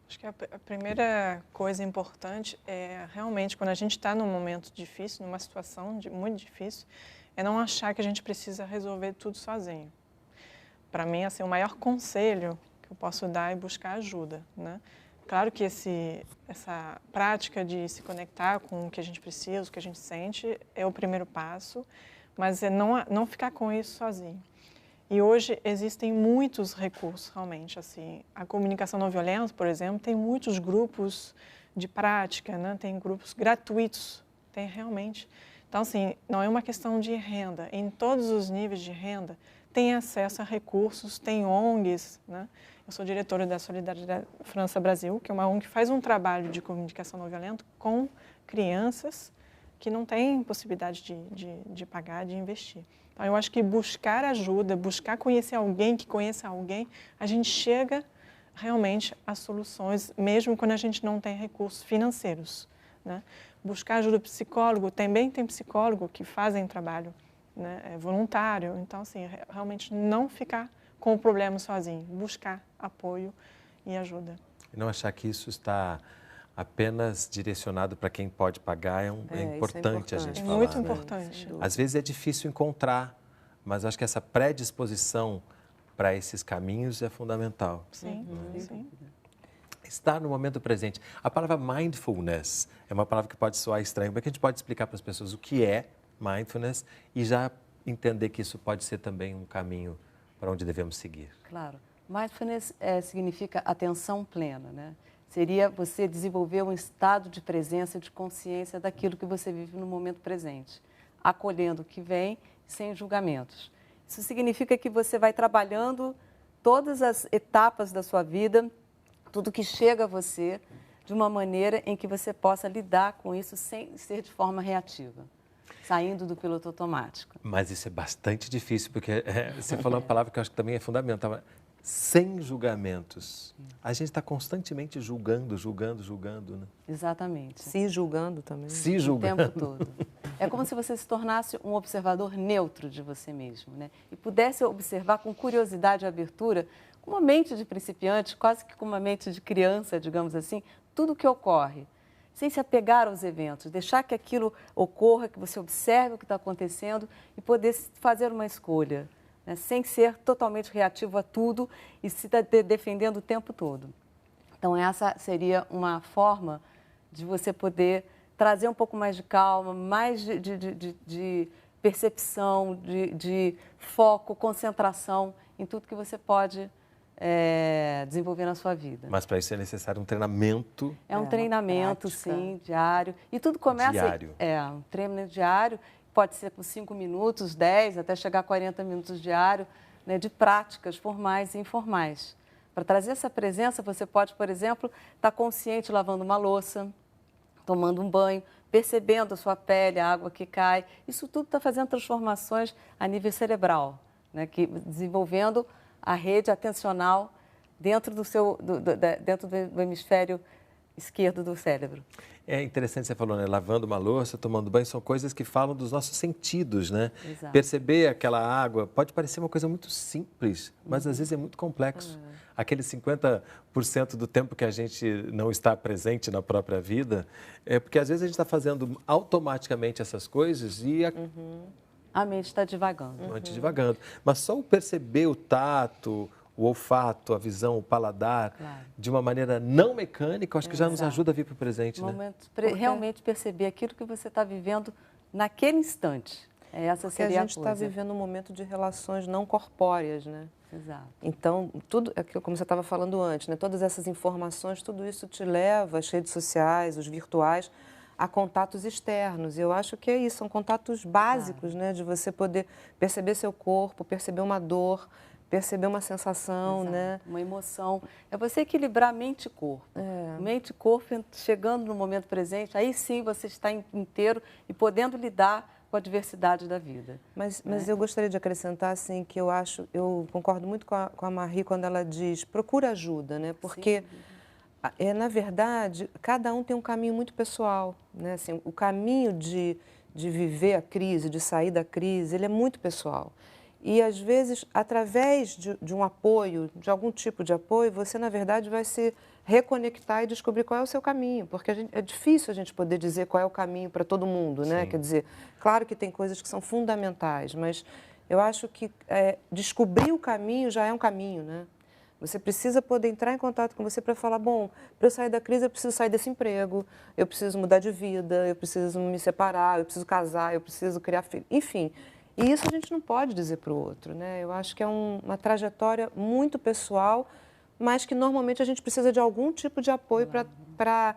Acho que a primeira coisa importante é realmente, quando a gente está num momento difícil, numa situação muito difícil, é não achar que a gente precisa resolver tudo sozinho. Para mim, assim, o maior conselho que eu posso dar é buscar ajuda, né? Claro que essa prática de se conectar com o que a gente precisa, o que a gente sente, é o primeiro passo, mas é não ficar com isso sozinho. E hoje existem muitos recursos, realmente. Assim, a comunicação não violenta, por exemplo, tem muitos grupos de prática, né? Tem grupos gratuitos, tem realmente. Então, assim, não é uma questão de renda. Em todos os níveis de renda, tem acesso a recursos, tem ONGs, né? Eu sou diretora da Solidariedade França-Brasil, que é uma ONG que faz um trabalho de comunicação não violenta com crianças que não têm possibilidade de pagar, de investir. Então, eu acho que buscar ajuda, buscar conhecer alguém que conheça alguém, a gente chega realmente a soluções, mesmo quando a gente não tem recursos financeiros, né? Buscar ajuda psicólogo, também tem psicólogo que fazem trabalho, né, voluntário. Então, assim, realmente não ficar com o problema sozinho, buscar apoio e ajuda. E não achar que isso está apenas direcionado para quem pode pagar, é importante a gente falar. Muito né? importante. Às vezes é difícil encontrar mas acho que essa predisposição para esses caminhos é fundamental. Sim, sim. Estar no momento presente. A palavra mindfulness é uma palavra que pode soar estranha. Como é que a gente pode explicar para as pessoas o que é mindfulness e já entender que isso pode ser também um caminho para onde devemos seguir? Claro. Mindfulness significa atenção plena, né? Seria você desenvolver um estado de presença, de consciência daquilo que você vive no momento presente, acolhendo o que vem sem julgamentos. Isso significa que você vai trabalhando todas as etapas da sua vida, tudo que chega a você, de uma maneira em que você possa lidar com isso sem ser de forma reativa, saindo do piloto automático. Mas isso é bastante difícil, porque você falou uma palavra que eu acho que também é fundamental. Sem julgamentos. A gente está constantemente julgando, né? Exatamente. Se julgando também. Se julgando. O tempo todo. É como se você se tornasse um observador neutro de você mesmo, né? E pudesse observar com curiosidade e abertura, com uma mente de principiante, quase que com uma mente de criança, digamos assim, tudo o que ocorre. Sem se apegar aos eventos, deixar que aquilo ocorra, que você observe o que está acontecendo e poder fazer uma escolha. Né, sem ser totalmente reativo a tudo e se defendendo o tempo todo. Então, essa seria uma forma de você poder trazer um pouco mais de calma, mais de percepção, de foco, concentração em tudo que você pode desenvolver na sua vida. Mas para isso é necessário um treinamento. É um treinamento, sim, diário. E tudo começa... Diário. Um treinamento diário. Pode ser com 5 minutos, 10, até chegar a 40 minutos diário, né, de práticas formais e informais. Para trazer essa presença, você pode, por exemplo, estar consciente lavando uma louça, tomando um banho, percebendo a sua pele, a água que cai. Isso tudo está fazendo transformações a nível cerebral, né, desenvolvendo a rede atencional dentro dentro do hemisfério esquerdo do cérebro. É interessante, você falou, né? Lavando uma louça, tomando banho, são coisas que falam dos nossos sentidos, né? Exato. Perceber aquela água pode parecer uma coisa muito simples, mas às vezes é muito complexo. Aquele 50% do tempo que a gente não está presente na própria vida, é porque às vezes a gente está fazendo automaticamente essas coisas e a mente está divagando. A mente divagando. Mas só o perceber o tato, o olfato, a visão, o paladar, de uma maneira não mecânica, acho que já nos ajuda a vir para o presente, né? Realmente perceber aquilo que você está vivendo naquele instante. Essa seria a coisa. A gente está vivendo um momento de relações não corpóreas, né? Exato. Então, tudo, como você estava falando antes, né? Todas essas informações, tudo isso te leva, as redes sociais, os virtuais, a contatos externos. Eu acho que é isso, são contatos básicos, né? De você poder perceber seu corpo, perceber uma dor, perceber uma sensação, né? Uma emoção. É você equilibrar mente e corpo. Mente e corpo chegando no momento presente, aí sim você está inteiro e podendo lidar com a diversidade da vida. Mas eu gostaria de acrescentar, assim, que eu concordo muito com a Marie quando ela diz, procura ajuda, né? Porque, na verdade, cada um tem um caminho muito pessoal, né? Assim, o caminho de viver a crise, de sair da crise, ele é muito pessoal. E, às vezes, através de um apoio, de algum tipo de apoio, você, na verdade, vai se reconectar e descobrir qual é o seu caminho. Porque é difícil a gente poder dizer qual é o caminho para todo mundo, né? Quer dizer, claro que tem coisas que são fundamentais, mas eu acho que descobrir o caminho já é um caminho, né? Você precisa poder entrar em contato com você para falar, bom, para eu sair da crise, eu preciso sair desse emprego, eu preciso mudar de vida, eu preciso me separar, eu preciso casar, eu preciso criar filho, enfim... E isso a gente não pode dizer para o outro, né? Eu acho que é uma trajetória muito pessoal, mas que normalmente a gente precisa de algum tipo de apoio para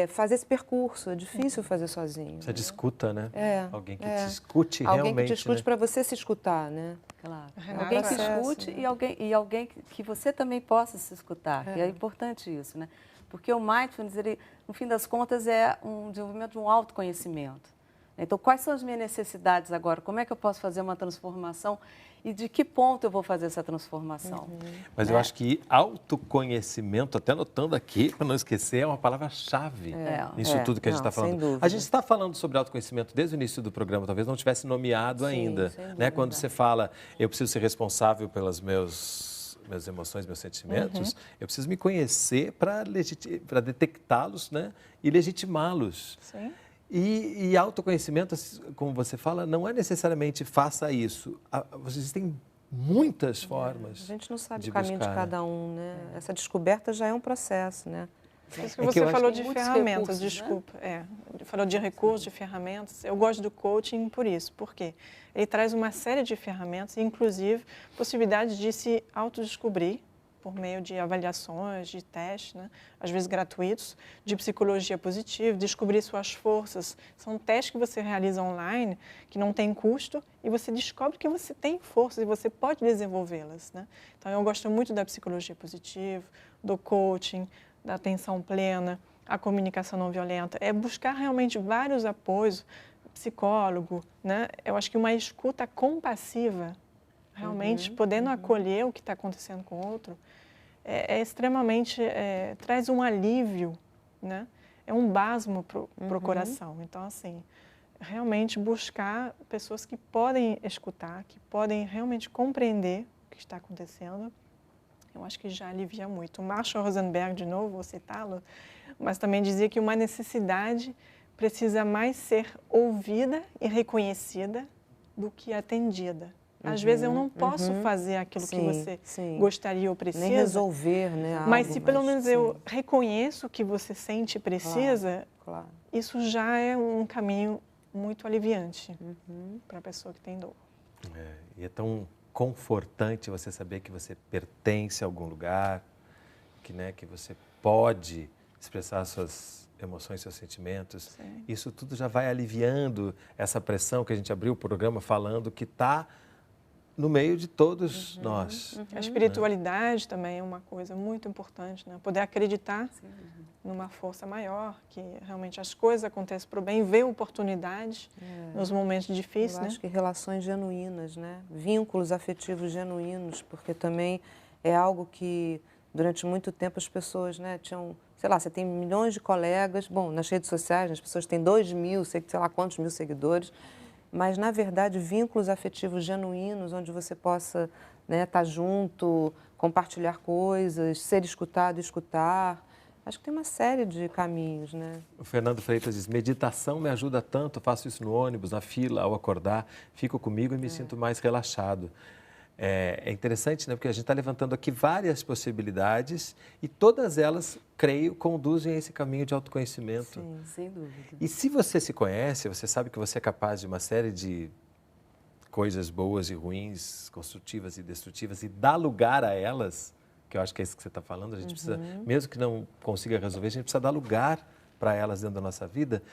fazer esse percurso. É difícil fazer sozinho. Você discuta, né? Alguém que te realmente. escute realmente. Alguém que te escute, né? Para você se escutar, né? Claro. Alguém que escute, né? e alguém que você também possa se escutar. Que é importante isso, né? Porque o mindfulness, ele, no fim das contas, é um desenvolvimento de um autoconhecimento. Então, quais são as minhas necessidades agora? Como é que eu posso fazer uma transformação e de que ponto eu vou fazer essa transformação? Mas eu acho que autoconhecimento, até anotando aqui, para não esquecer, é uma palavra-chave nisso tudo que a gente está falando. A gente está falando sobre autoconhecimento desde o início do programa, talvez não tivesse nomeado ainda. Né? Quando você fala, eu preciso ser responsável pelas minhas emoções, meus sentimentos, eu preciso me conhecer para detectá-los, né? E legitimá-los. Sim. E autoconhecimento, como você fala, não é necessariamente faça isso. Existem muitas formas. A gente não sabe de o caminho buscar, de cada um, né? Essa descoberta já é um processo, né? Isso que você falou de ferramentas, desculpa. Falou de recursos, de ferramentas. Eu gosto do coaching por isso. Por quê? Ele traz uma série de ferramentas, inclusive possibilidade de se autodescobrir por meio de avaliações, de testes, né? Às vezes gratuitos, de psicologia positiva, descobrir suas forças. São testes que você realiza online, que não tem custo, e você descobre que você tem forças e você pode desenvolvê-las, né? Então, eu gosto muito da psicologia positiva, do coaching, da atenção plena, a comunicação não violenta. É buscar realmente vários apoios, psicólogo, né? Eu acho que uma escuta compassiva, realmente podendo acolher o que está acontecendo com o outro, extremamente, traz um alívio, né? É um bálsamo para o coração. Então, assim, realmente buscar pessoas que podem escutar, que podem realmente compreender o que está acontecendo, eu acho que já alivia muito. O Marshall Rosenberg, de novo, vou citá-lo, mas também dizia que uma necessidade precisa mais ser ouvida e reconhecida do que atendida. Às vezes eu não posso fazer aquilo que você gostaria ou precisa. Nem resolver, né? Mas se pelo menos eu reconheço o que você sente e precisa, isso já é um caminho muito aliviante para a pessoa que tem dor. E é tão confortante você saber que você pertence a algum lugar, que você pode expressar suas emoções, seus sentimentos. Sim. Isso tudo já vai aliviando essa pressão que a gente abriu o programa falando que está no meio de todos nós. A espiritualidade também é uma coisa muito importante, né? Poder acreditar numa força maior, que realmente as coisas acontecem para o bem, ver oportunidade nos momentos difíceis. Eu acho que relações genuínas, né? Vínculos afetivos genuínos, porque também é algo que durante muito tempo as pessoas, né, tinham, sei lá, você tem milhões de colegas, bom, nas redes sociais as pessoas têm 2.000, sei lá quantos mil seguidores, mas, na verdade, vínculos afetivos genuínos, onde você possa, né, estar junto, compartilhar coisas, ser escutado e escutar. Acho que tem uma série de caminhos, né? O Fernando Freitas diz, meditação me ajuda tanto, faço isso no ônibus, na fila, ao acordar, fico comigo e me sinto mais relaxado. É interessante, né? Porque a gente está levantando aqui várias possibilidades e todas elas, creio, conduzem a esse caminho de autoconhecimento. Sim, sem dúvida. E se você se conhece, você sabe que você é capaz de uma série de coisas boas e ruins, construtivas e destrutivas, e dá lugar a elas, que eu acho que é isso que você está falando, a gente precisa, mesmo que não consiga resolver, a gente precisa dar lugar para elas dentro da nossa vida,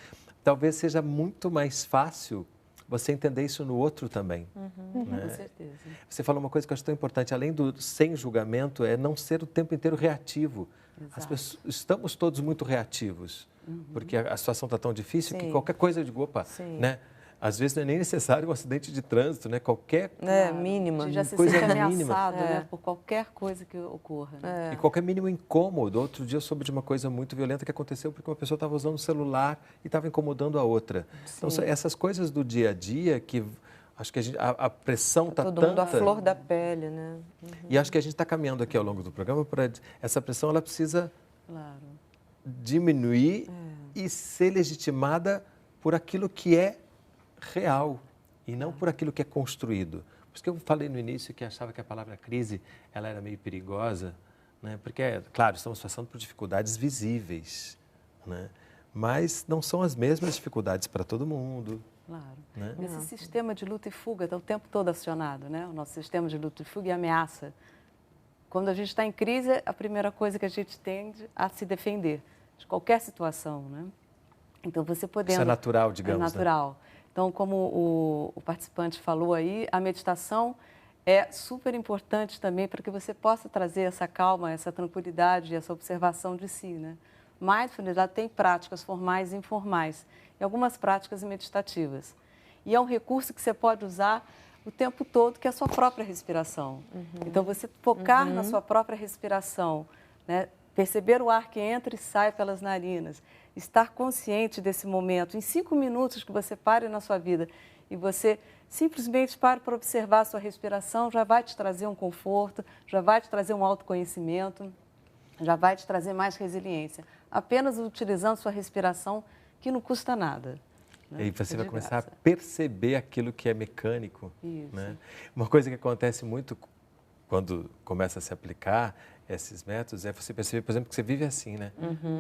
talvez seja muito mais fácil você entender isso no outro também. Né? Com certeza. Você falou uma coisa que eu acho tão importante, além do sem julgamento, é não ser o tempo inteiro reativo. As pessoas, estamos todos muito reativos, porque a situação está tão difícil que qualquer coisa eu digo, opa, né? Às vezes não é nem necessário um acidente de trânsito, né? Qualquer mínima. A gente já se coisa sente mínima. ameaçado, né? Por qualquer coisa que ocorra. Né? E qualquer mínimo incômodo. Outro dia eu soube de uma coisa muito violenta que aconteceu porque uma pessoa estava usando o celular e estava incomodando a outra. Então, essas coisas do dia a dia que acho que a pressão está tanta... Todo mundo à flor da pele, né? E acho que a gente está caminhando aqui ao longo do programa para essa pressão, ela precisa diminuir e ser legitimada por aquilo que é real e não por aquilo que é construído. Por isso que eu falei no início que achava que a palavra crise ela era meio perigosa, né? Porque, claro, estamos passando por dificuldades visíveis, né? Mas não são as mesmas dificuldades para todo mundo. Claro. Né? Esse sistema de luta e fuga está o tempo todo acionado, né? O nosso sistema de luta e fuga e ameaça. Quando a gente está em crise, a primeira coisa que a gente tende a se defender de qualquer situação, né? Então, você podendo... Isso é natural, digamos. É natural. Né? Então, como o participante falou aí, a meditação é super importante também para que você possa trazer essa calma, essa tranquilidade, essa observação de si, né? Mindfulness tem práticas formais e informais e algumas práticas meditativas. E é um recurso que você pode usar o tempo todo, que é a sua própria respiração. Então, você focar na sua própria respiração, né? Perceber o ar que entra e sai pelas narinas, estar consciente desse momento. Em 5 minutos que você pare na sua vida e você simplesmente pare para observar a sua respiração, já vai te trazer um conforto, já vai te trazer um autoconhecimento, já vai te trazer mais resiliência. Apenas utilizando sua respiração, que não custa nada. Né? E você vai começar a perceber aquilo que é mecânico. Isso. Né? Uma coisa que acontece muito quando começa a se aplicar esses métodos é você perceber, por exemplo, que você vive assim, né?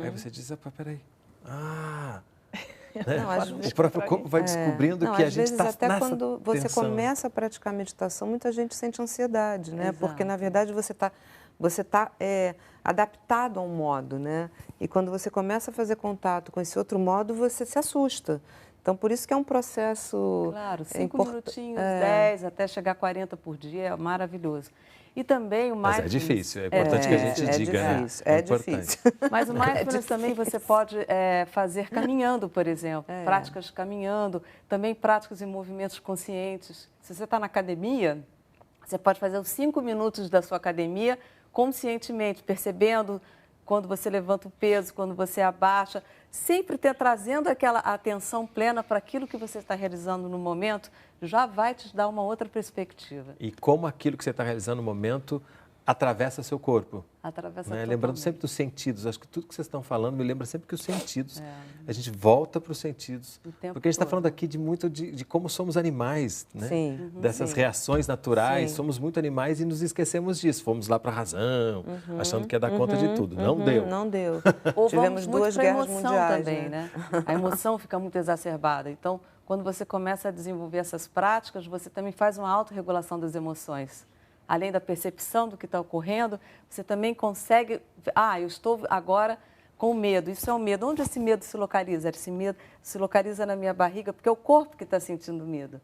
Aí você diz, peraí, né? Não, o próprio corpo vai descobrindo que a gente está nessa até quando você tensão. começa a praticar meditação, muita gente sente ansiedade, né? Exato. Porque, na verdade, você tá adaptado a um modo, né? E quando você começa a fazer contato com esse outro modo, você se assusta. Então, por isso que é um processo... Claro, 5 minutinhos, 10, até chegar a 40 por dia, é maravilhoso. E também o mindfulness... Mas é difícil, é importante que a gente diga, difícil, né? É difícil. Mas o mindfulness também você pode fazer caminhando, por exemplo. Práticas caminhando, também práticas em movimentos conscientes. Se você está na academia, você pode fazer os 5 minutos da sua academia conscientemente, percebendo quando você levanta o peso, quando você abaixa, sempre trazendo aquela atenção plena para aquilo que você está realizando no momento, já vai te dar uma outra perspectiva. E como aquilo que você está realizando no momento atravessa seu corpo. Atravessa né? totalmente. Lembrando sempre dos sentidos. Acho que tudo que vocês estão falando me lembra sempre que os sentidos, a gente volta para os sentidos. Porque a gente está falando aqui de como somos animais, né? Sim. Dessas reações naturais, somos muito animais e nos esquecemos disso. Fomos lá para a razão, achando que ia dar conta de tudo. Não deu. Não deu. Ou Tivemos duas guerras mundiais também, né? A emoção fica muito exacerbada. Então, quando você começa a desenvolver essas práticas, você também faz uma autorregulação das emoções. Além da percepção do que está ocorrendo, você também consegue... eu estou agora com medo. Isso é um medo. Onde esse medo se localiza? Esse medo se localiza na minha barriga, porque é o corpo que está sentindo medo.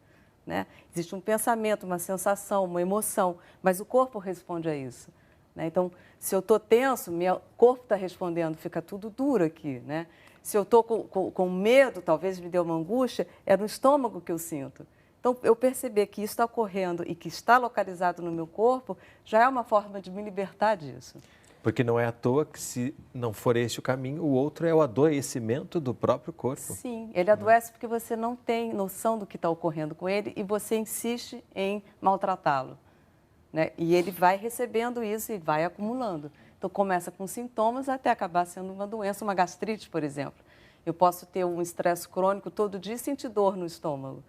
Né? Existe um pensamento, uma sensação, uma emoção, mas o corpo responde a isso. Né? Então, se eu estou tenso, meu corpo está respondendo, fica tudo duro aqui. Né? Se eu estou com medo, talvez me dê uma angústia, é no estômago que eu sinto. Então, eu perceber que isso está ocorrendo e que está localizado no meu corpo, já é uma forma de me libertar disso. Porque não é à toa que, se não for este o caminho, o outro é o adoecimento do próprio corpo. Sim, ele adoece porque você não tem noção do que está ocorrendo com ele e você insiste em maltratá-lo. Né? E ele vai recebendo isso e vai acumulando. Então, começa com sintomas até acabar sendo uma doença, uma gastrite, por exemplo. Eu posso ter um estresse crônico todo dia e sentir dor no estômago.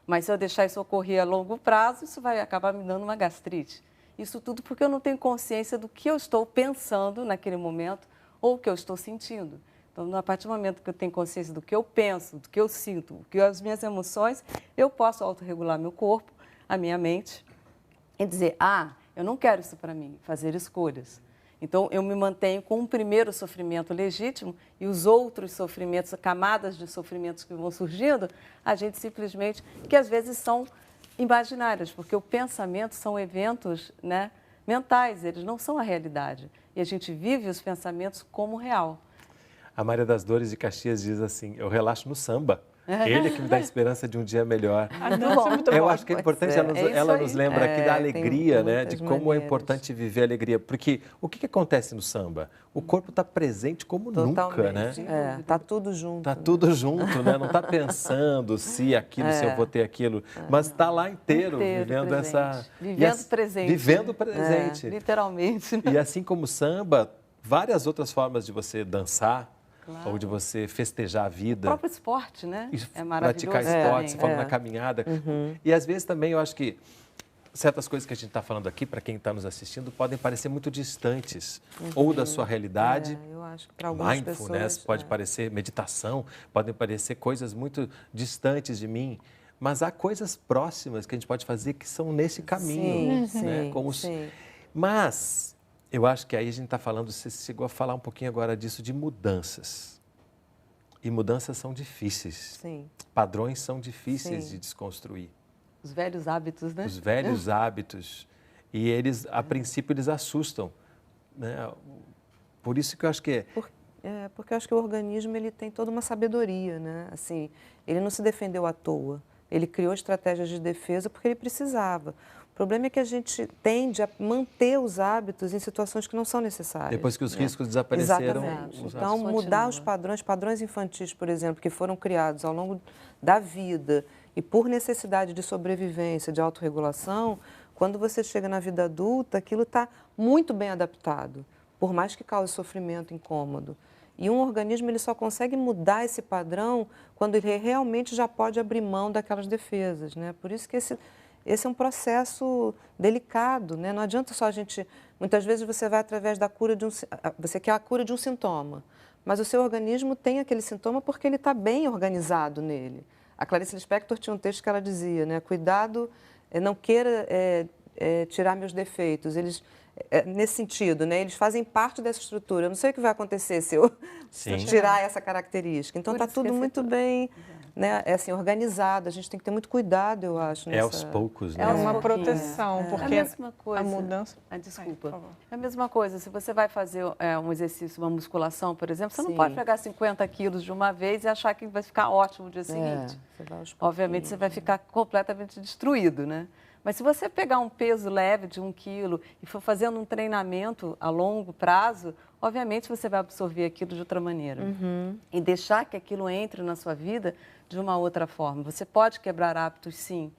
Mas se eu deixar isso ocorrer a longo prazo, isso vai acabar me dando uma gastrite. Isso tudo porque eu não tenho consciência do que eu estou pensando naquele momento ou o que eu estou sentindo. Então, a partir do momento que eu tenho consciência do que eu penso, do que eu sinto, do que as minhas emoções, eu posso autorregular meu corpo, a minha mente e dizer, eu não quero isso para mim, fazer escolhas. Então, eu me mantenho com um primeiro sofrimento legítimo e os outros sofrimentos, camadas de sofrimentos que vão surgindo, a gente simplesmente, que às vezes são imaginárias, porque o pensamento são eventos, né, mentais, eles não são a realidade. E a gente vive os pensamentos como real. A Maria das Dores de Caxias diz assim, eu relaxo no samba. Ele é que me dá a esperança de um dia melhor. Eu acho que é importante, ela nos lembra aqui da alegria, né? De como é importante viver a alegria. Porque o que acontece no samba? O corpo está presente como nunca, né? Está tudo junto. Está tudo junto, né? Não está pensando se aquilo, se eu vou ter aquilo, mas está lá inteiro vivendo presente. essa... Vivendo presente. Vivendo presente. Literalmente. Né? E assim como o samba, várias outras formas de você dançar, claro. Ou de você festejar a vida. O próprio esporte, né? É maravilhoso. Praticar esporte, você fala na caminhada. E às vezes também eu acho que certas coisas que a gente está falando aqui, para quem está nos assistindo, podem parecer muito distantes. Ou da sua realidade. Eu acho que para algumas Mindfulness pessoas, pode parecer, meditação, podem parecer coisas muito distantes de mim. Mas há coisas próximas que a gente pode fazer que são nesse caminho. Né? Mas... eu acho que aí a gente está falando, você chegou a falar um pouquinho agora disso, de mudanças. E mudanças são difíceis. Sim. Padrões são difíceis de desconstruir. Os velhos hábitos, né? Os velhos hábitos. E eles, a princípio, eles assustam. Né? Por isso que eu acho que porque eu acho que o organismo ele tem toda uma sabedoria, né? Assim, ele não se defendeu à toa. Ele criou estratégias de defesa porque ele precisava. O problema é que a gente tende a manter os hábitos em situações que não são necessárias. Depois que os riscos desapareceram. Exatamente. Então, mudar os padrões infantis, por exemplo, que foram criados ao longo da vida e por necessidade de sobrevivência, de autorregulação, quando você chega na vida adulta, aquilo está muito bem adaptado, por mais que cause sofrimento, incômodo. E um organismo ele só consegue mudar esse padrão quando ele realmente já pode abrir mão daquelas defesas, né? Por isso que esse é um processo delicado, né? Não adianta só a gente... Muitas vezes você vai através da cura você quer a cura de um sintoma, mas o seu organismo tem aquele sintoma porque ele está bem organizado nele. A Clarice Lispector tinha um texto que ela dizia, né? Cuidado, não queira tirar meus defeitos. Eles... nesse sentido, né? Eles fazem parte dessa estrutura. Eu não sei o que vai acontecer se eu tirar essa característica. Então, está tudo muito bem, né? Assim, organizado. A gente tem que ter muito cuidado, eu acho. Aos poucos, né? É uma proteção, porque é a mesma coisa. A mudança... desculpa. É a mesma coisa. Se você vai fazer um exercício, uma musculação, por exemplo, você não pode pegar 50 quilos de uma vez e achar que vai ficar ótimo no dia seguinte. Obviamente, você vai ficar completamente destruído, né? Mas se você pegar um peso leve de 1 quilo e for fazendo um treinamento a longo prazo, obviamente você vai absorver aquilo de outra maneira. E deixar que aquilo entre na sua vida de uma outra forma. Você pode quebrar hábitos, sim,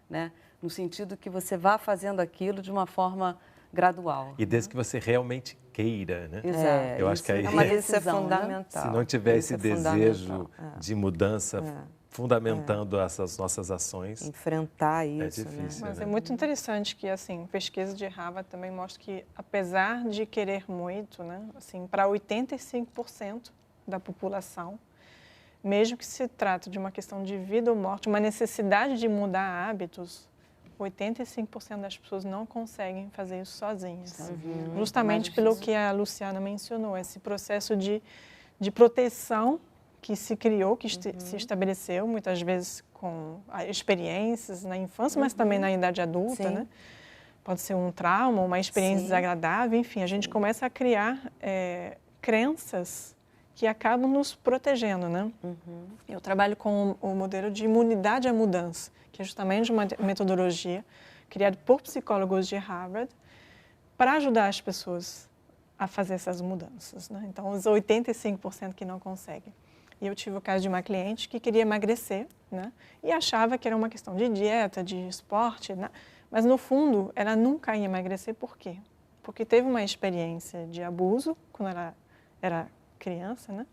né? No sentido que você vá fazendo aquilo de uma forma gradual. E desde que você realmente queira, né? Exato. Eu acho que aí isso é fundamental. Se não tiver esse desejo de mudança fundamentando essas nossas ações. Enfrentar isso, é difícil, né? Mas né? é muito interessante que, assim, pesquisa de Harvard também mostra que, apesar de querer muito, né, assim, para 85% da população, mesmo que se trate de uma questão de vida ou morte, uma necessidade de mudar hábitos, 85% das pessoas não conseguem fazer isso sozinhas. Justamente pelo que a Luciana mencionou, esse processo de proteção que se criou, que se estabeleceu, muitas vezes com experiências na infância, mas também na idade adulta, né? Pode ser um trauma, uma experiência desagradável, enfim, a gente começa a criar crenças que acabam nos protegendo, né? Eu trabalho com o modelo de imunidade à mudança, que é justamente uma metodologia criada por psicólogos de Harvard para ajudar as pessoas a fazer essas mudanças, né? Então, os 85% que não conseguem. E eu tive o caso de uma cliente que queria emagrecer, né? E achava que era uma questão de dieta, de esporte, né? Mas no fundo ela nunca ia emagrecer. Por quê? Porque teve uma experiência de abuso quando ela era criança, né?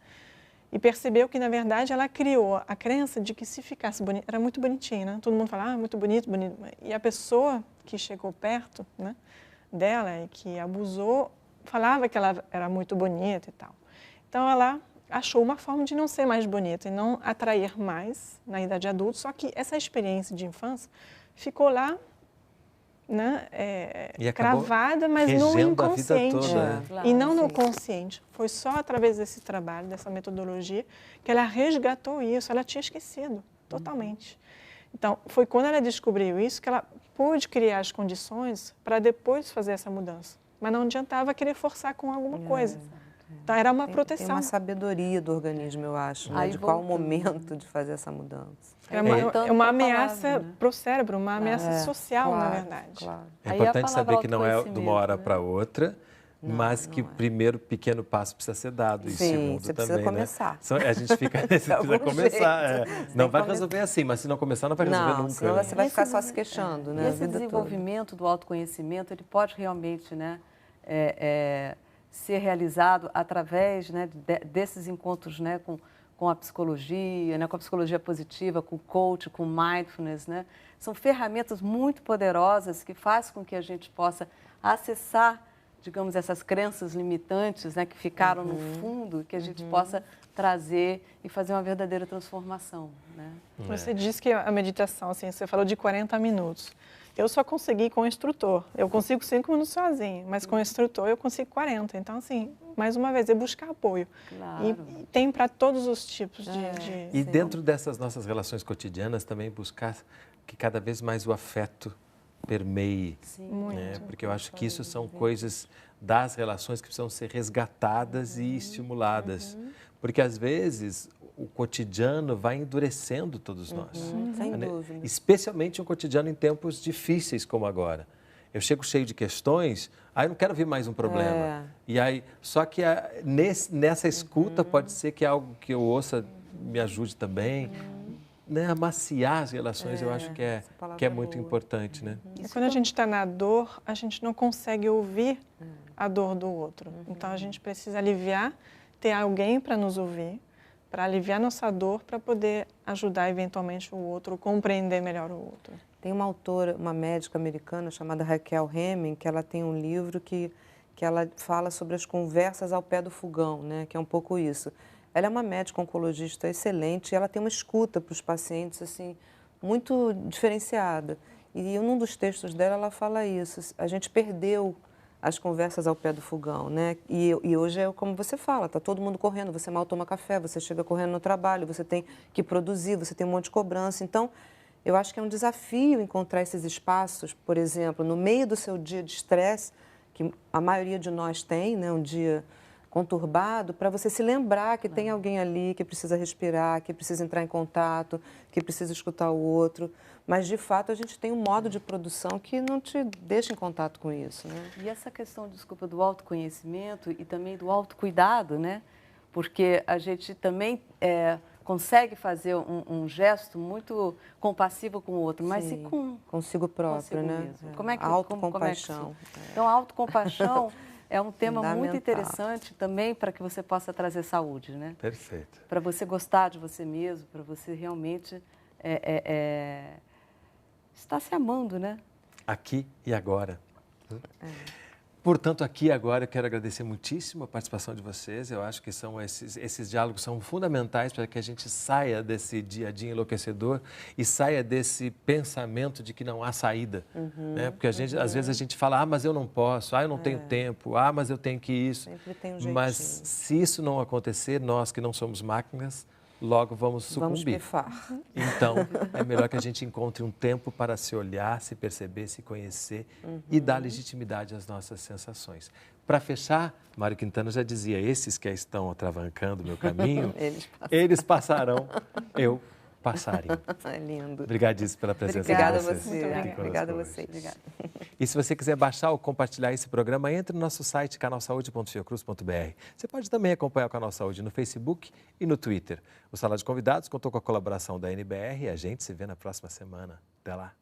E percebeu que, na verdade, ela criou a crença de que se ficasse bonita, era muito bonitinha, né? Todo mundo fala, muito bonito, bonito. E a pessoa que chegou perto, né, dela e que abusou, falava que ela era muito bonita e tal. Então, ela achou uma forma de não ser mais bonita e não atrair mais na idade adulta, só que essa experiência de infância ficou lá, né, cravada, mas no inconsciente e não no consciente. Foi só através desse trabalho, dessa metodologia, que ela resgatou isso, ela tinha esquecido totalmente. Então, foi quando ela descobriu isso que ela pôde criar as condições para depois fazer essa mudança. Mas não adiantava querer forçar com alguma coisa. Então, era uma proteção. Tem uma sabedoria do organismo, eu acho, né? De qual o momento de fazer essa mudança. É uma ameaça para o cérebro, uma ameaça social, na verdade. É importante saber que não é de uma hora para outra, mas que o primeiro pequeno passo precisa ser dado. Sim, você precisa começar. Né? A gente fica precisa começar. Não vai resolver assim, mas se não começar, não vai resolver nunca. Senão você vai ficar só se queixando, né? Esse desenvolvimento do autoconhecimento, ele pode realmente, né, ser realizado através, né, desses encontros, né, com a psicologia, né, com a psicologia positiva, com o coach, com o mindfulness, né? São ferramentas muito poderosas que fazem com que a gente possa acessar, digamos, essas crenças limitantes, né, que ficaram no fundo, que a gente possa trazer e fazer uma verdadeira transformação, né? Você disse que a meditação, assim, você falou de 40 minutos. Eu só consegui com o instrutor. Eu consigo 5 minutos sozinho, mas com o instrutor eu consigo 40. Então, assim, mais uma vez, é buscar apoio. Claro. E tem para todos os tipos de... E dentro dessas nossas relações cotidianas também buscar que cada vez mais o afeto permeie. Né? Porque eu acho que isso são coisas das relações que precisam ser resgatadas e estimuladas. Porque às vezes o cotidiano vai endurecendo todos nós. Sem dúvida. Especialmente um cotidiano em tempos difíceis como agora. Eu chego cheio de questões, aí eu não quero ver mais um problema. E aí, só que nessa escuta pode ser que algo que eu ouça me ajude também. Né? Amaciar as relações, eu acho que é muito importante. Né? E quando a gente está na dor, a gente não consegue ouvir a dor do outro. Então, a gente precisa aliviar ter alguém para nos ouvir, para aliviar nossa dor, para poder ajudar eventualmente o outro, compreender melhor o outro. Tem uma autora, uma médica americana chamada Raquel Hemming, que ela tem um livro que ela fala sobre as conversas ao pé do fogão, né? Que é um pouco isso. Ela é uma médica oncologista excelente e ela tem uma escuta para os pacientes assim, muito diferenciada. E num dos textos dela ela fala isso, a gente perdeu as conversas ao pé do fogão, né? E hoje é como você fala, tá todo mundo correndo, você mal toma café, você chega correndo no trabalho, você tem que produzir, você tem um monte de cobrança. Então, eu acho que é um desafio encontrar esses espaços, por exemplo, no meio do seu dia de estresse, que a maioria de nós tem, né? Um dia conturbado, para você se lembrar que tem alguém ali que precisa respirar, que precisa entrar em contato, que precisa escutar o outro. Mas, de fato, a gente tem um modo de produção que não te deixa em contato com isso, né? E essa questão, desculpa, do autoconhecimento e também do autocuidado, né? Porque a gente também consegue fazer um gesto muito compassivo com o outro, mas Sim, e com consigo próprio, né? Mesmo? Como é que, autocompaixão. Então, a autocompaixão é um tema muito interessante também para que você possa trazer saúde, né? Perfeito. Para você gostar de você mesmo, para você realmente estar se amando, né? Aqui e agora. Portanto, aqui e agora eu quero agradecer muitíssimo a participação de vocês. Eu acho que esses diálogos são fundamentais para que a gente saia desse dia a dia enlouquecedor e saia desse pensamento de que não há saída. Né? Porque às vezes a gente fala, mas eu não posso, eu não tenho tempo, mas eu tenho que isso. Sempre tem um jeitinho. Mas se isso não acontecer, nós que não somos máquinas, logo vamos sucumbir. Vamos pifar. Então, é melhor que a gente encontre um tempo para se olhar, se perceber, se conhecer e dar legitimidade às nossas sensações. Para fechar, Mário Quintana já dizia, esses que estão atravancando o meu caminho, eles passarão, eu passarei. É lindo. Obrigadíssimo pela presença Obrigada de vocês. a você. Obrigada a vocês. Obrigada. E se você quiser baixar ou compartilhar esse programa, entre no nosso site canalsaude.fiocruz.br. Você pode também acompanhar o Canal Saúde no Facebook e no Twitter. O Sala de Convidados contou com a colaboração da NBR e a gente se vê na próxima semana. Até lá.